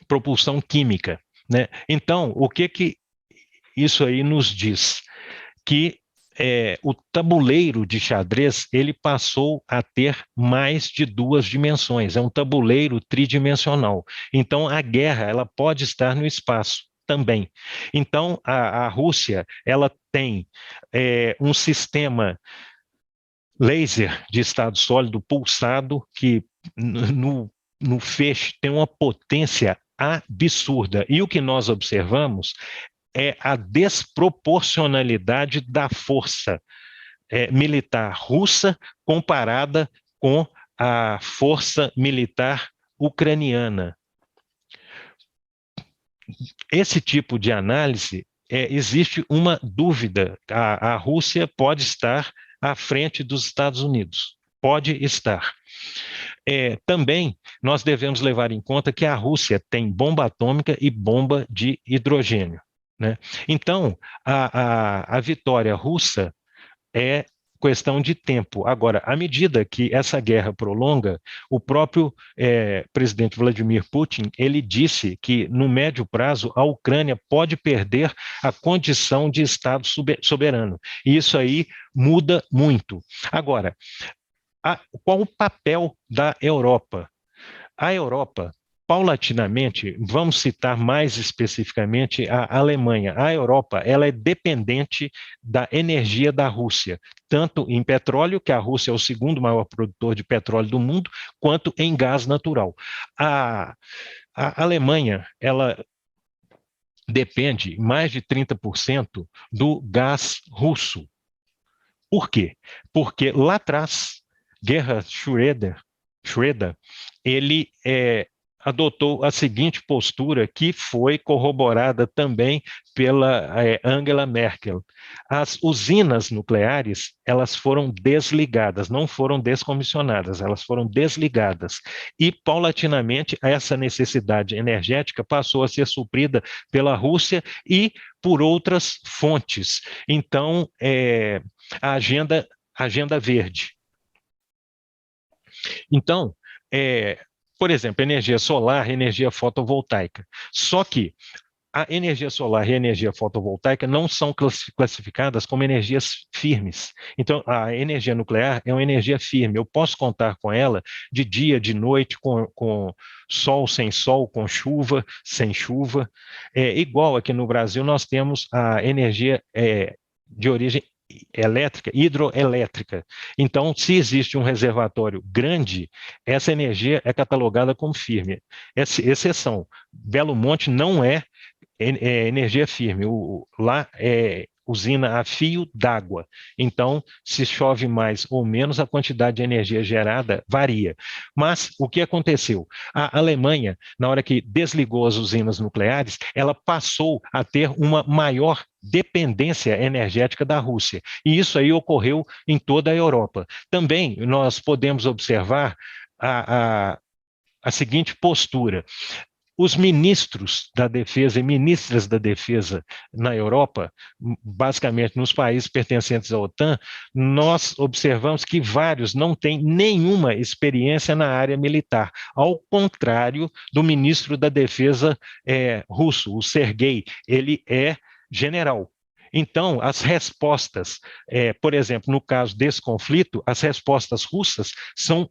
propulsão química, né? Então, o que isso aí nos diz? Que o tabuleiro de xadrez ele passou a ter mais de 2 dimensões, é um tabuleiro tridimensional. Então, a guerra ela pode estar no espaço também. Então, a Rússia ela tem um sistema laser de estado sólido pulsado que no feixe tem uma potência absurda. E o que nós observamos é a desproporcionalidade da força militar russa comparada com a força militar ucraniana. Esse tipo de análise, existe uma dúvida. A Rússia pode estar à frente dos Estados Unidos. Pode estar. Também nós devemos levar em conta que a Rússia tem bomba atômica e bomba de hidrogênio, né? Então, a vitória russa é questão de tempo. Agora, à medida que essa guerra prolonga, o próprio presidente Vladimir Putin, ele disse que no médio prazo a Ucrânia pode perder a condição de Estado soberano. E isso aí muda muito. Agora, qual o papel da Europa? A Europa paulatinamente, vamos citar mais especificamente a Alemanha. A Europa, ela é dependente da energia da Rússia, tanto em petróleo, que a Rússia é o segundo maior produtor de petróleo do mundo, quanto em gás natural. A Alemanha, ela depende mais de 30% do gás russo. Por quê? Porque lá atrás, Gerhard Schröder, ele adotou a seguinte postura, que foi corroborada também pela Angela Merkel. As usinas nucleares, elas foram desligadas, não foram descomissionadas, elas foram desligadas. E, paulatinamente, essa necessidade energética passou a ser suprida pela Rússia e por outras fontes. Então, a agenda verde. Então, por exemplo, energia solar, energia fotovoltaica. Só que a energia solar e a energia fotovoltaica não são classificadas como energias firmes. Então, a energia nuclear é uma energia firme. Eu posso contar com ela de dia, de noite, com sol, sem sol, com chuva, sem chuva. Igual aqui no Brasil, nós temos a energia de origem elétrica, hidroelétrica. Então, se existe um reservatório grande, essa energia é catalogada como firme. Exceção, Belo Monte não é energia firme, lá é usina a fio d'água. Então, se chove mais ou menos, a quantidade de energia gerada varia. Mas o que aconteceu? A Alemanha, na hora que desligou as usinas nucleares, ela passou a ter uma maior dependência energética da Rússia. E isso aí ocorreu em toda a Europa. Também nós podemos observar a seguinte postura: os ministros da defesa e ministras da defesa na Europa, basicamente nos países pertencentes à OTAN, nós observamos que vários não têm nenhuma experiência na área militar, ao contrário do ministro da defesa russo, o Sergei, ele é general. Então, as respostas, por exemplo, no caso desse conflito, as respostas russas são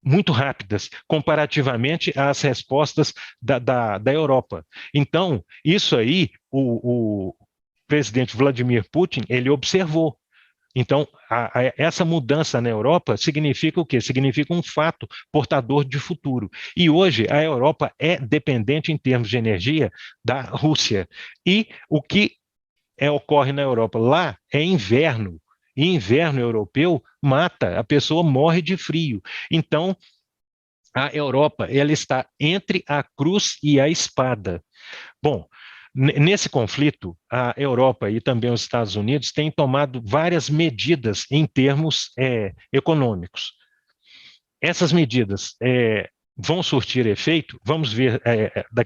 muito rápidas, comparativamente às respostas da Europa. Então, isso aí, o presidente Vladimir Putin, ele observou. Então, essa mudança na Europa significa o quê? Significa um fato portador de futuro. E hoje a Europa é dependente em termos de energia da Rússia. E o que ocorre na Europa lá é inverno. E inverno europeu mata, a pessoa morre de frio. Então, a Europa, ela está entre a cruz e a espada. Bom, nesse conflito, a Europa e também os Estados Unidos têm tomado várias medidas em termos econômicos. Essas medidas vão surtir efeito, vamos ver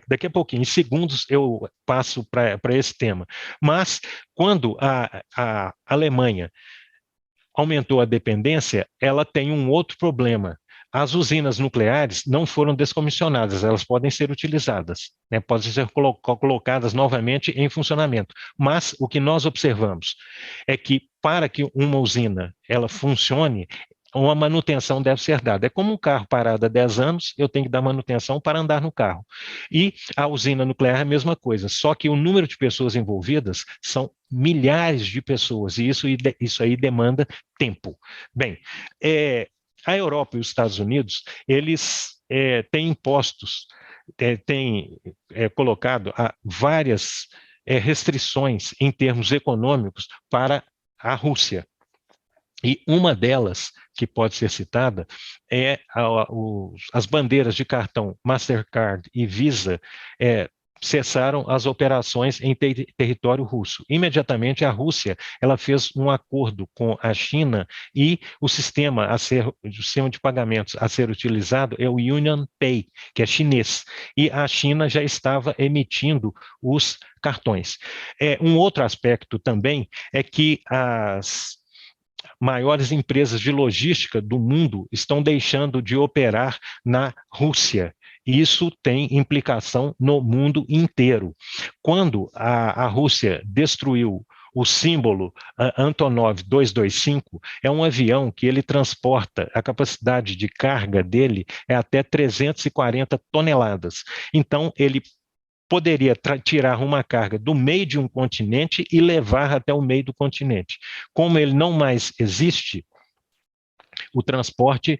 daqui a pouquinho, em segundos eu passo para esse tema. Mas, quando a Alemanha aumentou a dependência, ela tem um outro problema. As usinas nucleares não foram descomissionadas, elas podem ser utilizadas, né, podem ser colocadas novamente em funcionamento. Mas o que nós observamos é que, para que uma usina ela funcione, uma manutenção deve ser dada. É como um carro parado há 10 anos, eu tenho que dar manutenção para andar no carro. E a usina nuclear é a mesma coisa, só que o número de pessoas envolvidas são milhares de pessoas, e isso aí demanda tempo. Bem, a Europa e os Estados Unidos, eles têm impostos, têm colocado várias restrições em termos econômicos para a Rússia. E uma delas, que pode ser citada, é as bandeiras de cartão Mastercard e Visa cessaram as operações em território russo. Imediatamente, a Rússia ela fez um acordo com a China e o sistema de pagamentos a ser utilizado é o Union Pay, que é chinês. E a China já estava emitindo os cartões. Um outro aspecto também é que as maiores empresas de logística do mundo estão deixando de operar na Rússia. Isso tem implicação no mundo inteiro. Quando a Rússia destruiu o símbolo Antonov 225 é um avião que ele transporta, a capacidade de carga dele é até 340 toneladas. Então, ele poderia tirar uma carga do meio de um continente e levar até o meio do continente. Como ele não mais existe, o transporte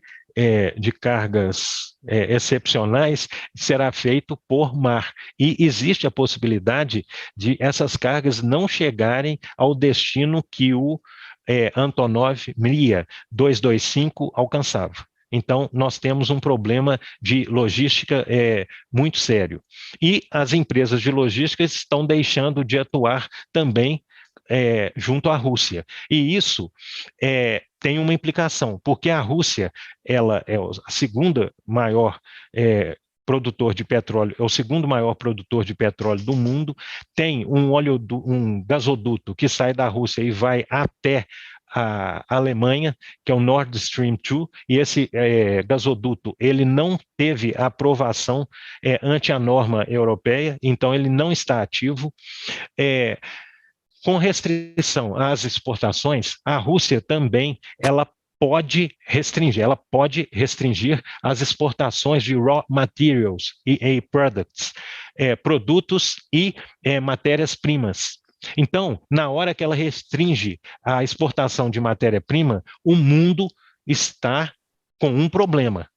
de cargas excepcionais será feito por mar. E existe a possibilidade de essas cargas não chegarem ao destino que o Antonov Mriya 225 alcançava. Então, nós temos um problema de logística muito sério. E as empresas de logística estão deixando de atuar também junto à Rússia. E isso tem uma implicação, porque a Rússia ela é a segunda maior produtor de petróleo, é o segundo maior produtor de petróleo do mundo, tem um gasoduto que sai da Rússia e vai até a Alemanha, que é o Nord Stream 2, e esse gasoduto ele não teve a aprovação ante a norma europeia, então ele não está ativo. Com restrição às exportações, a Rússia também ela pode restringir as exportações de raw materials e products, produtos e matérias-primas. Então, na hora que ela restringe a exportação de matéria-prima, o mundo está com um problema.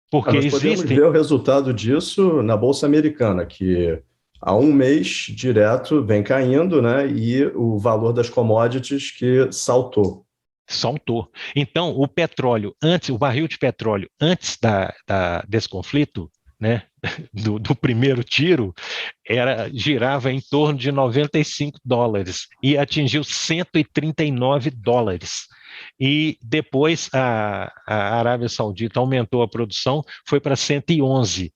Porque nós podemos ver o resultado disso na Bolsa Americana, que há um mês direto vem caindo, né? E o valor das commodities que saltou. Saltou. Então, o petróleo, o barril de petróleo, antes desse conflito, né, do primeiro tiro, girava em torno de $95 e atingiu $139. E depois a Arábia Saudita aumentou a produção, foi para $111.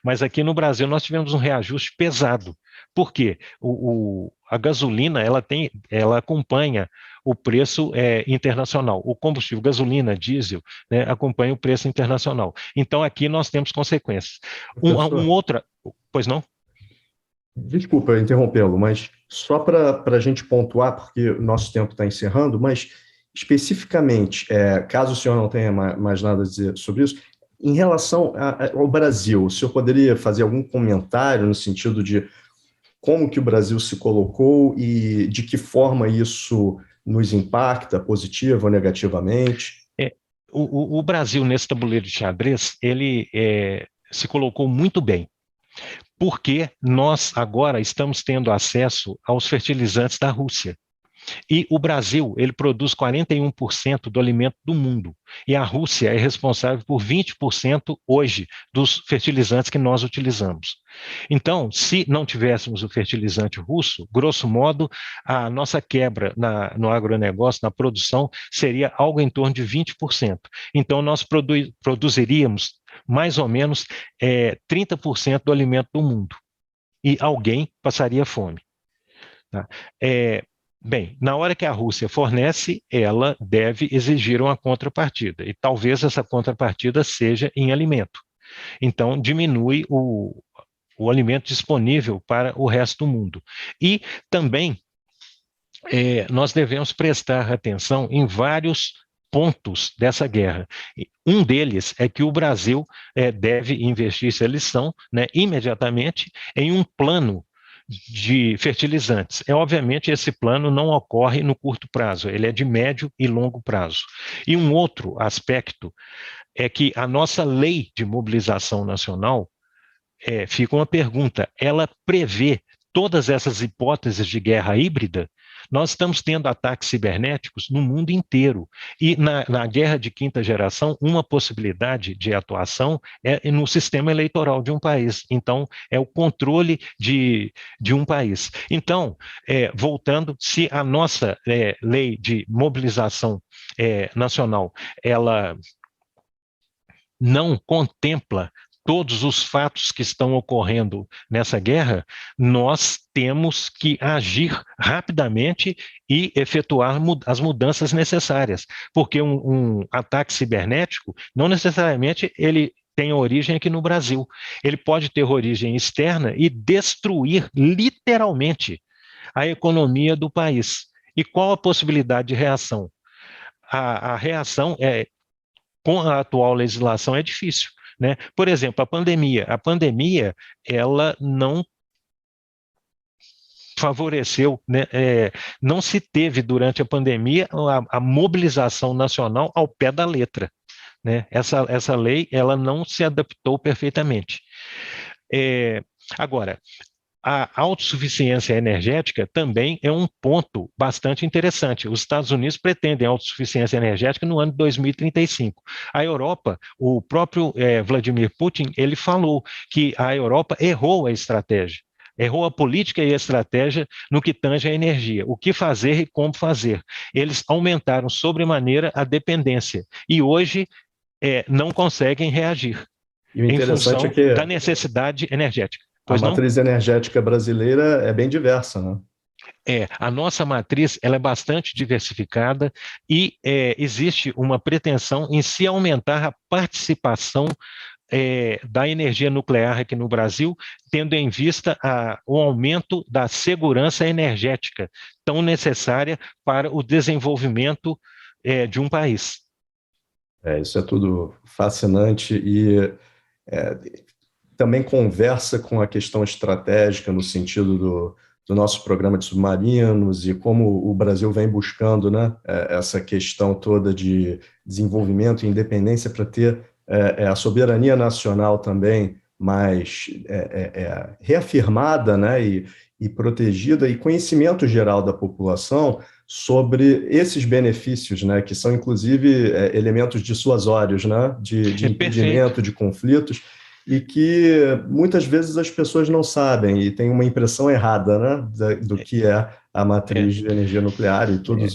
Mas aqui no Brasil nós tivemos um reajuste pesado. Por quê? A gasolina ela acompanha o preço internacional. O combustível, gasolina, diesel, né, acompanha o preço internacional. Então aqui nós temos consequências. Pois não? Desculpa interrompê-lo, mas só para a gente pontuar, porque o nosso tempo está encerrando, mas especificamente, caso o senhor não tenha mais nada a dizer sobre isso, em relação ao Brasil, o senhor poderia fazer algum comentário no sentido de como que o Brasil se colocou e de que forma isso nos impacta, positiva ou negativamente? O Brasil, nesse tabuleiro de xadrez, ele se colocou muito bem, porque nós agora estamos tendo acesso aos fertilizantes da Rússia. E o Brasil, ele produz 41% do alimento do mundo. E a Rússia é responsável por 20% hoje dos fertilizantes que nós utilizamos. Então, se não tivéssemos o fertilizante russo, grosso modo, a nossa quebra no agronegócio, na produção, seria algo em torno de 20%. Então, nós produziríamos mais ou menos 30% do alimento do mundo. E alguém passaria fome. Tá? Bem, na hora que a Rússia fornece, ela deve exigir uma contrapartida, e talvez essa contrapartida seja em alimento. Então, diminui o alimento disponível para o resto do mundo. E também nós devemos prestar atenção em vários pontos dessa guerra. Um deles é que o Brasil deve investir essa lição, né, imediatamente em um plano de fertilizantes. Obviamente, esse plano não ocorre no curto prazo, ele é de médio e longo prazo. E um outro aspecto é que a nossa lei de mobilização nacional, fica uma pergunta, ela prevê todas essas hipóteses de guerra híbrida? Nós estamos tendo ataques cibernéticos no mundo inteiro. E na guerra de quinta geração, uma possibilidade de atuação é no sistema eleitoral de um país. Então, é o controle de um país. Então, voltando, se a nossa lei de mobilização nacional, ela não contempla todos os fatos que estão ocorrendo nessa guerra, nós temos que agir rapidamente e efetuar as mudanças necessárias, porque um ataque cibernético, não necessariamente ele tem origem aqui no Brasil, ele pode ter origem externa e destruir literalmente a economia do país. E qual a possibilidade de reação? A reação com a atual legislação é difícil, né? Por exemplo, a pandemia, ela não favoreceu, né? Não se teve durante a pandemia a mobilização nacional ao pé da letra, né? Essa lei, ela não se adaptou perfeitamente. Agora, a autossuficiência energética também é um ponto bastante interessante. Os Estados Unidos pretendem autossuficiência energética no ano de 2035. A Europa, o próprio Vladimir Putin, ele falou que a Europa errou a estratégia. Errou a política e a estratégia no que tange a energia. O que fazer e como fazer. Eles aumentaram sobremaneira a dependência. E hoje não conseguem reagir E o em interessante função é que da necessidade energética. a Pois não? matriz energética brasileira é bem diversa, né? A nossa matriz ela é bastante diversificada e existe uma pretensão em se aumentar a participação da energia nuclear aqui no Brasil, tendo em vista o aumento da segurança energética, tão necessária para o desenvolvimento de um país. Isso é tudo fascinante e é, também conversa com a questão estratégica no sentido do nosso programa de submarinos e como o Brasil vem buscando, né, essa questão toda de desenvolvimento e independência para ter a soberania nacional também mais reafirmada, né, e protegida, e conhecimento geral da população sobre esses benefícios, né, que são inclusive elementos dissuasórios, né, de impedimento de conflitos, e que muitas vezes as pessoas não sabem e têm uma impressão errada, né, do que é a matriz de energia nuclear e todos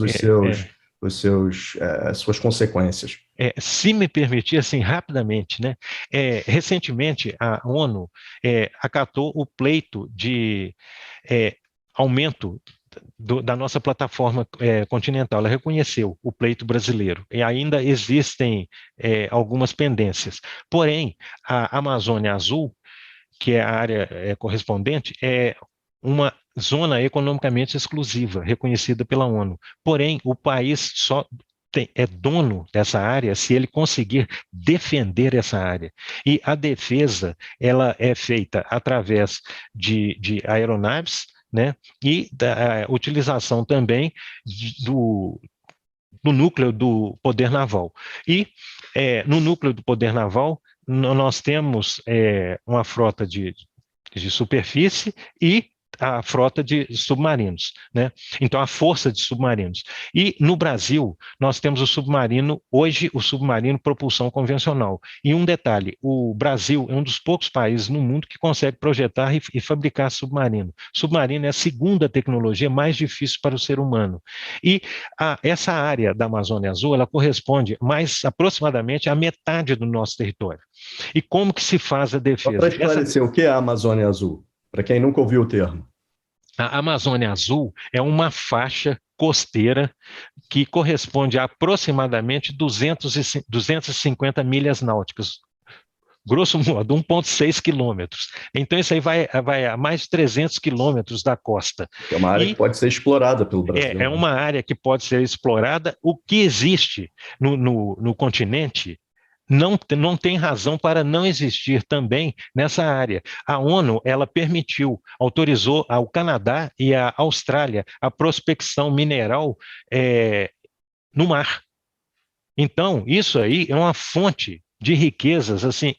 as suas consequências. Se me permitir, assim, rapidamente, né? Recentemente, a ONU acatou o pleito de aumento da nossa plataforma continental. Ela reconheceu o pleito brasileiro e ainda existem algumas pendências. Porém, a Amazônia Azul, que é a área correspondente, é uma zona economicamente exclusiva, reconhecida pela ONU. Porém, o país só é dono dessa área se ele conseguir defender essa área. E a defesa, ela é feita através de aeronaves, né, e da utilização também do núcleo do poder naval. E no núcleo do poder naval, nós temos uma frota de superfície e a frota de submarinos, né? Então, a força de submarinos. E no Brasil, nós temos o submarino, hoje, o submarino propulsão convencional. E um detalhe, o Brasil é um dos poucos países no mundo que consegue projetar e fabricar submarino. Submarino é a segunda tecnologia mais difícil para o ser humano. E essa área da Amazônia Azul, ela corresponde mais aproximadamente à metade do nosso território. E como que se faz a defesa? Só para esclarecer, o que é a Amazônia Azul? Para quem nunca ouviu o termo. A Amazônia Azul é uma faixa costeira que corresponde a aproximadamente 250 milhas náuticas, grosso modo, 1,6 quilômetros. Então, isso aí vai a mais de 300 quilômetros da costa. É uma área que pode ser explorada pelo Brasil. É uma área que pode ser explorada. O que existe no continente não tem razão para não existir também nessa área. A ONU, ela autorizou ao Canadá e à Austrália a prospecção mineral no mar. Então, isso aí é uma fonte de riquezas, assim,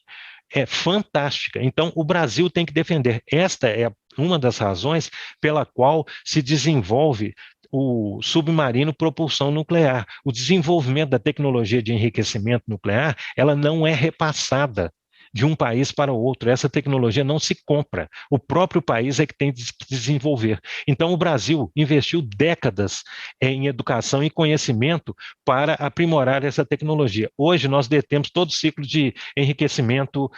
fantástica. Então, o Brasil tem que defender. Esta é uma das razões pela qual se desenvolve o submarino propulsão nuclear. O desenvolvimento da tecnologia de enriquecimento nuclear, ela não é repassada de um país para o outro. Essa tecnologia não se compra. O próprio país é que tem que desenvolver. Então, o Brasil investiu décadas em educação e conhecimento para aprimorar essa tecnologia. Hoje, nós detemos todo o ciclo de enriquecimento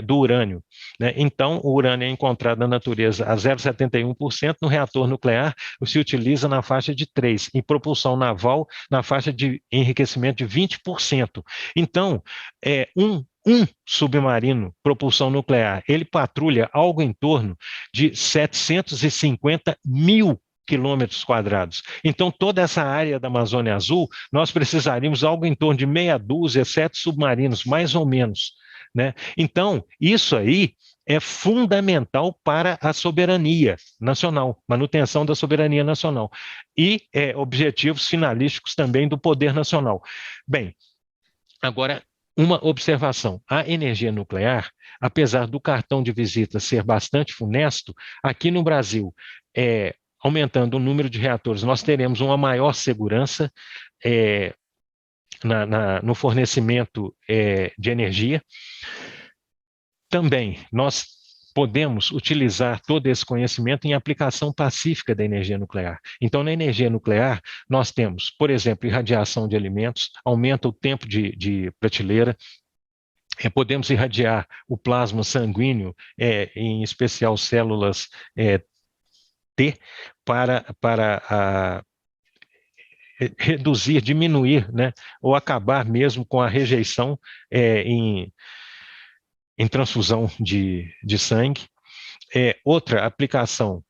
do urânio, né? Então, o urânio é encontrado na natureza a 0,71%, no reator nuclear se utiliza na faixa de 3%, em propulsão naval, na faixa de enriquecimento de 20%. Então, um submarino propulsão nuclear, ele patrulha algo em torno de 750 mil quilômetros quadrados. Então, toda essa área da Amazônia Azul, nós precisaríamos algo em torno de meia dúzia, 7 submarinos, mais ou menos, né? Então, isso aí é fundamental para a soberania nacional, manutenção da soberania nacional, e objetivos finalísticos também do poder nacional. Bem, agora, uma observação: a energia nuclear, apesar do cartão de visita ser bastante funesto, aqui no Brasil, aumentando o número de reatores, nós teremos uma maior segurança no fornecimento de energia. Também nós podemos utilizar todo esse conhecimento em aplicação pacífica da energia nuclear. Então, na energia nuclear, nós temos, por exemplo, irradiação de alimentos, aumenta o tempo de prateleira, podemos irradiar o plasma sanguíneo, em especial células T, para reduzir, diminuir, né, ou acabar mesmo com a rejeição em transfusão de sangue. Outra aplicação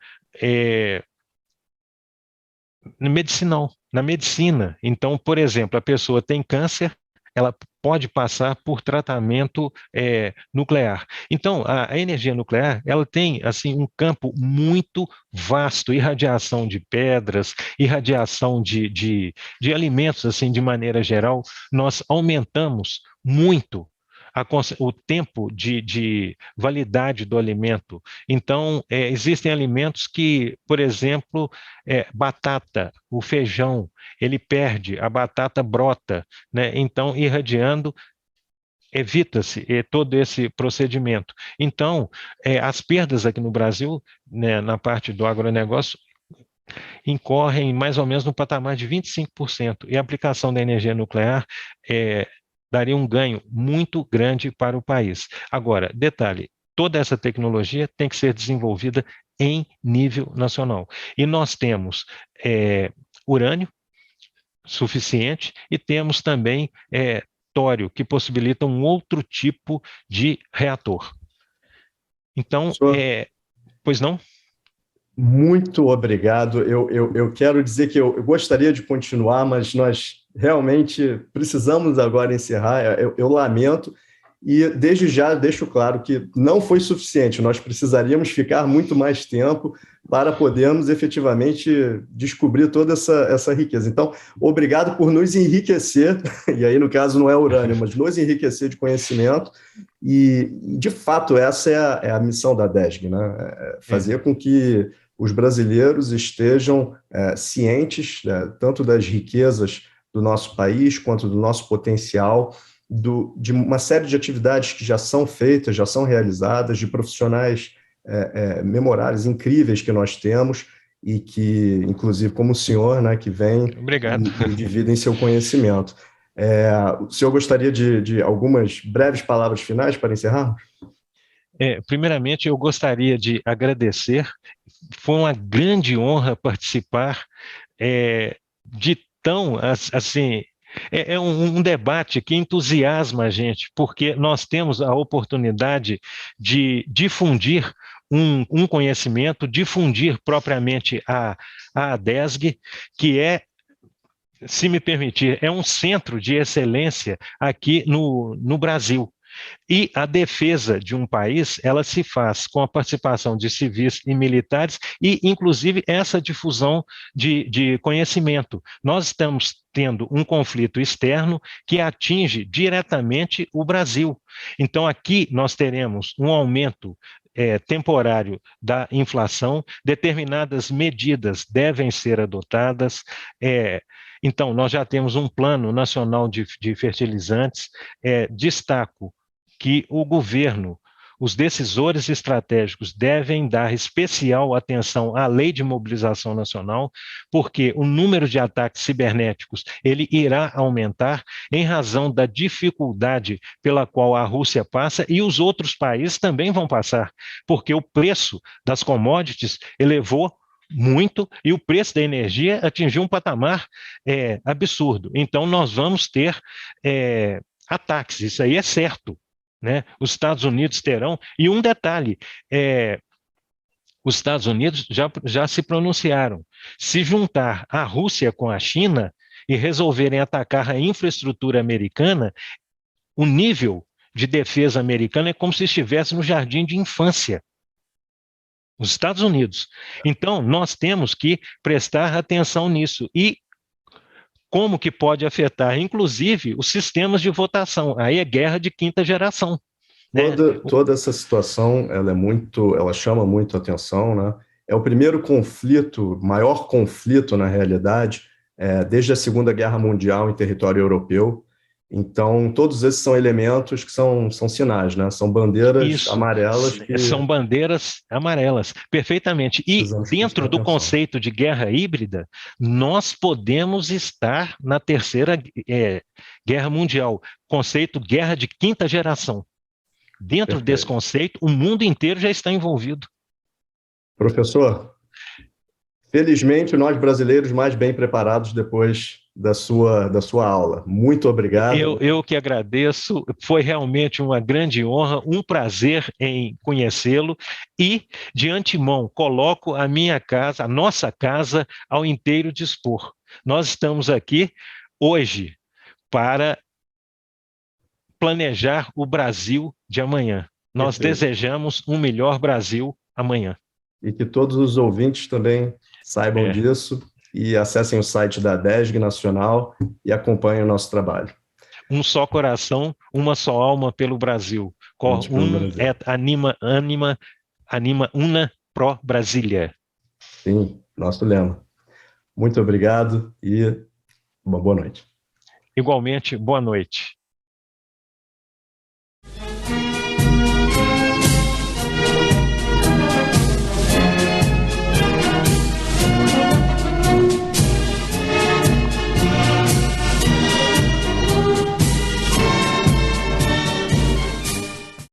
medicinal, na medicina. Então, por exemplo, a pessoa tem câncer, ela pode passar por tratamento nuclear. Então, a energia nuclear, ela tem assim um campo muito vasto, irradiação de pedras, irradiação de alimentos, assim, de maneira geral. Nós aumentamos muito o tempo de validade do alimento. Então, existem alimentos que, por exemplo, batata, o feijão, ele perde, a batata brota, né? Então, irradiando, evita-se todo esse procedimento. Então, as perdas aqui no Brasil, né, na parte do agronegócio, incorrem mais ou menos no patamar de 25%, e a aplicação da energia nuclear daria um ganho muito grande para o país. Agora, detalhe, toda essa tecnologia tem que ser desenvolvida em nível nacional. E nós temos urânio suficiente e temos também tório, que possibilita um outro tipo de reator. Então, pois não? Muito obrigado. Eu quero dizer que eu gostaria de continuar, mas nós realmente precisamos agora encerrar. Eu lamento e desde já deixo claro que não foi suficiente. Nós precisaríamos ficar muito mais tempo para podermos efetivamente descobrir toda essa riqueza. Então, obrigado por nos enriquecer, e aí no caso não é urânio, mas nos enriquecer de conhecimento. E, de fato, essa é a missão da DESG, né? Fazer com que os brasileiros estejam cientes, tanto das riquezas do nosso país, quanto do nosso potencial, de uma série de atividades que já são feitas, já são realizadas, de profissionais memoráveis, incríveis que nós temos, e que, inclusive, como o senhor, né, que vem e dividem seu conhecimento. O senhor gostaria de algumas breves palavras finais para encerrar? Primeiramente, eu gostaria de agradecer. Foi uma grande honra participar de tão, assim, um debate que entusiasma a gente, porque nós temos a oportunidade de difundir um conhecimento, difundir propriamente a ADESG, que se me permitir, é um centro de excelência aqui no Brasil. E a defesa de um país, ela se faz com a participação de civis e militares e, inclusive, essa difusão de conhecimento. Nós estamos tendo um conflito externo que atinge diretamente o Brasil. Então, aqui nós teremos um aumento temporário da inflação, determinadas medidas devem ser adotadas. Então, nós já temos um plano nacional de fertilizantes. Destaco que o governo, os decisores estratégicos devem dar especial atenção à Lei de Mobilização Nacional, porque o número de ataques cibernéticos ele irá aumentar em razão da dificuldade pela qual a Rússia passa, e os outros países também vão passar, porque o preço das commodities elevou muito e o preço da energia atingiu um patamar absurdo. Então, nós vamos ter ataques, isso aí é certo. Né? Os Estados Unidos terão, e um detalhe, Os Estados Unidos já se pronunciaram. Se juntar a Rússia com a China e resolverem atacar a infraestrutura americana, o nível de defesa americana é como se estivesse no jardim de infância. Os Estados Unidos. Então, nós temos que prestar atenção nisso. E como que pode afetar, inclusive, os sistemas de votação. Aí é guerra de quinta geração. Né? Toda essa situação, ela chama muito atenção, né? É o primeiro conflito, maior conflito na realidade, desde a Segunda Guerra Mundial em território europeu. Então, todos esses são elementos que são sinais, né? São bandeiras amarelas. São bandeiras amarelas, perfeitamente. E dentro do conceito de guerra híbrida, nós podemos estar na terceira guerra mundial, conceito guerra de quinta geração. Dentro desse conceito, o mundo inteiro já está envolvido. Professor, felizmente nós brasileiros mais bem preparados depois da sua aula. Muito obrigado. Eu que agradeço, foi realmente uma grande honra, um prazer em conhecê-lo e, de antemão, coloco a minha casa, a nossa casa, ao inteiro dispor. Nós estamos aqui hoje para planejar o Brasil de amanhã. Nós desejamos um melhor Brasil amanhã. E que todos os ouvintes também saibam disso e acessem o site da DESG Nacional e acompanhem o nosso trabalho. Um só coração, uma só alma pelo Brasil. Cor et anima una pro Brasília. Sim, nosso lema. Muito obrigado e uma boa noite. Igualmente, boa noite.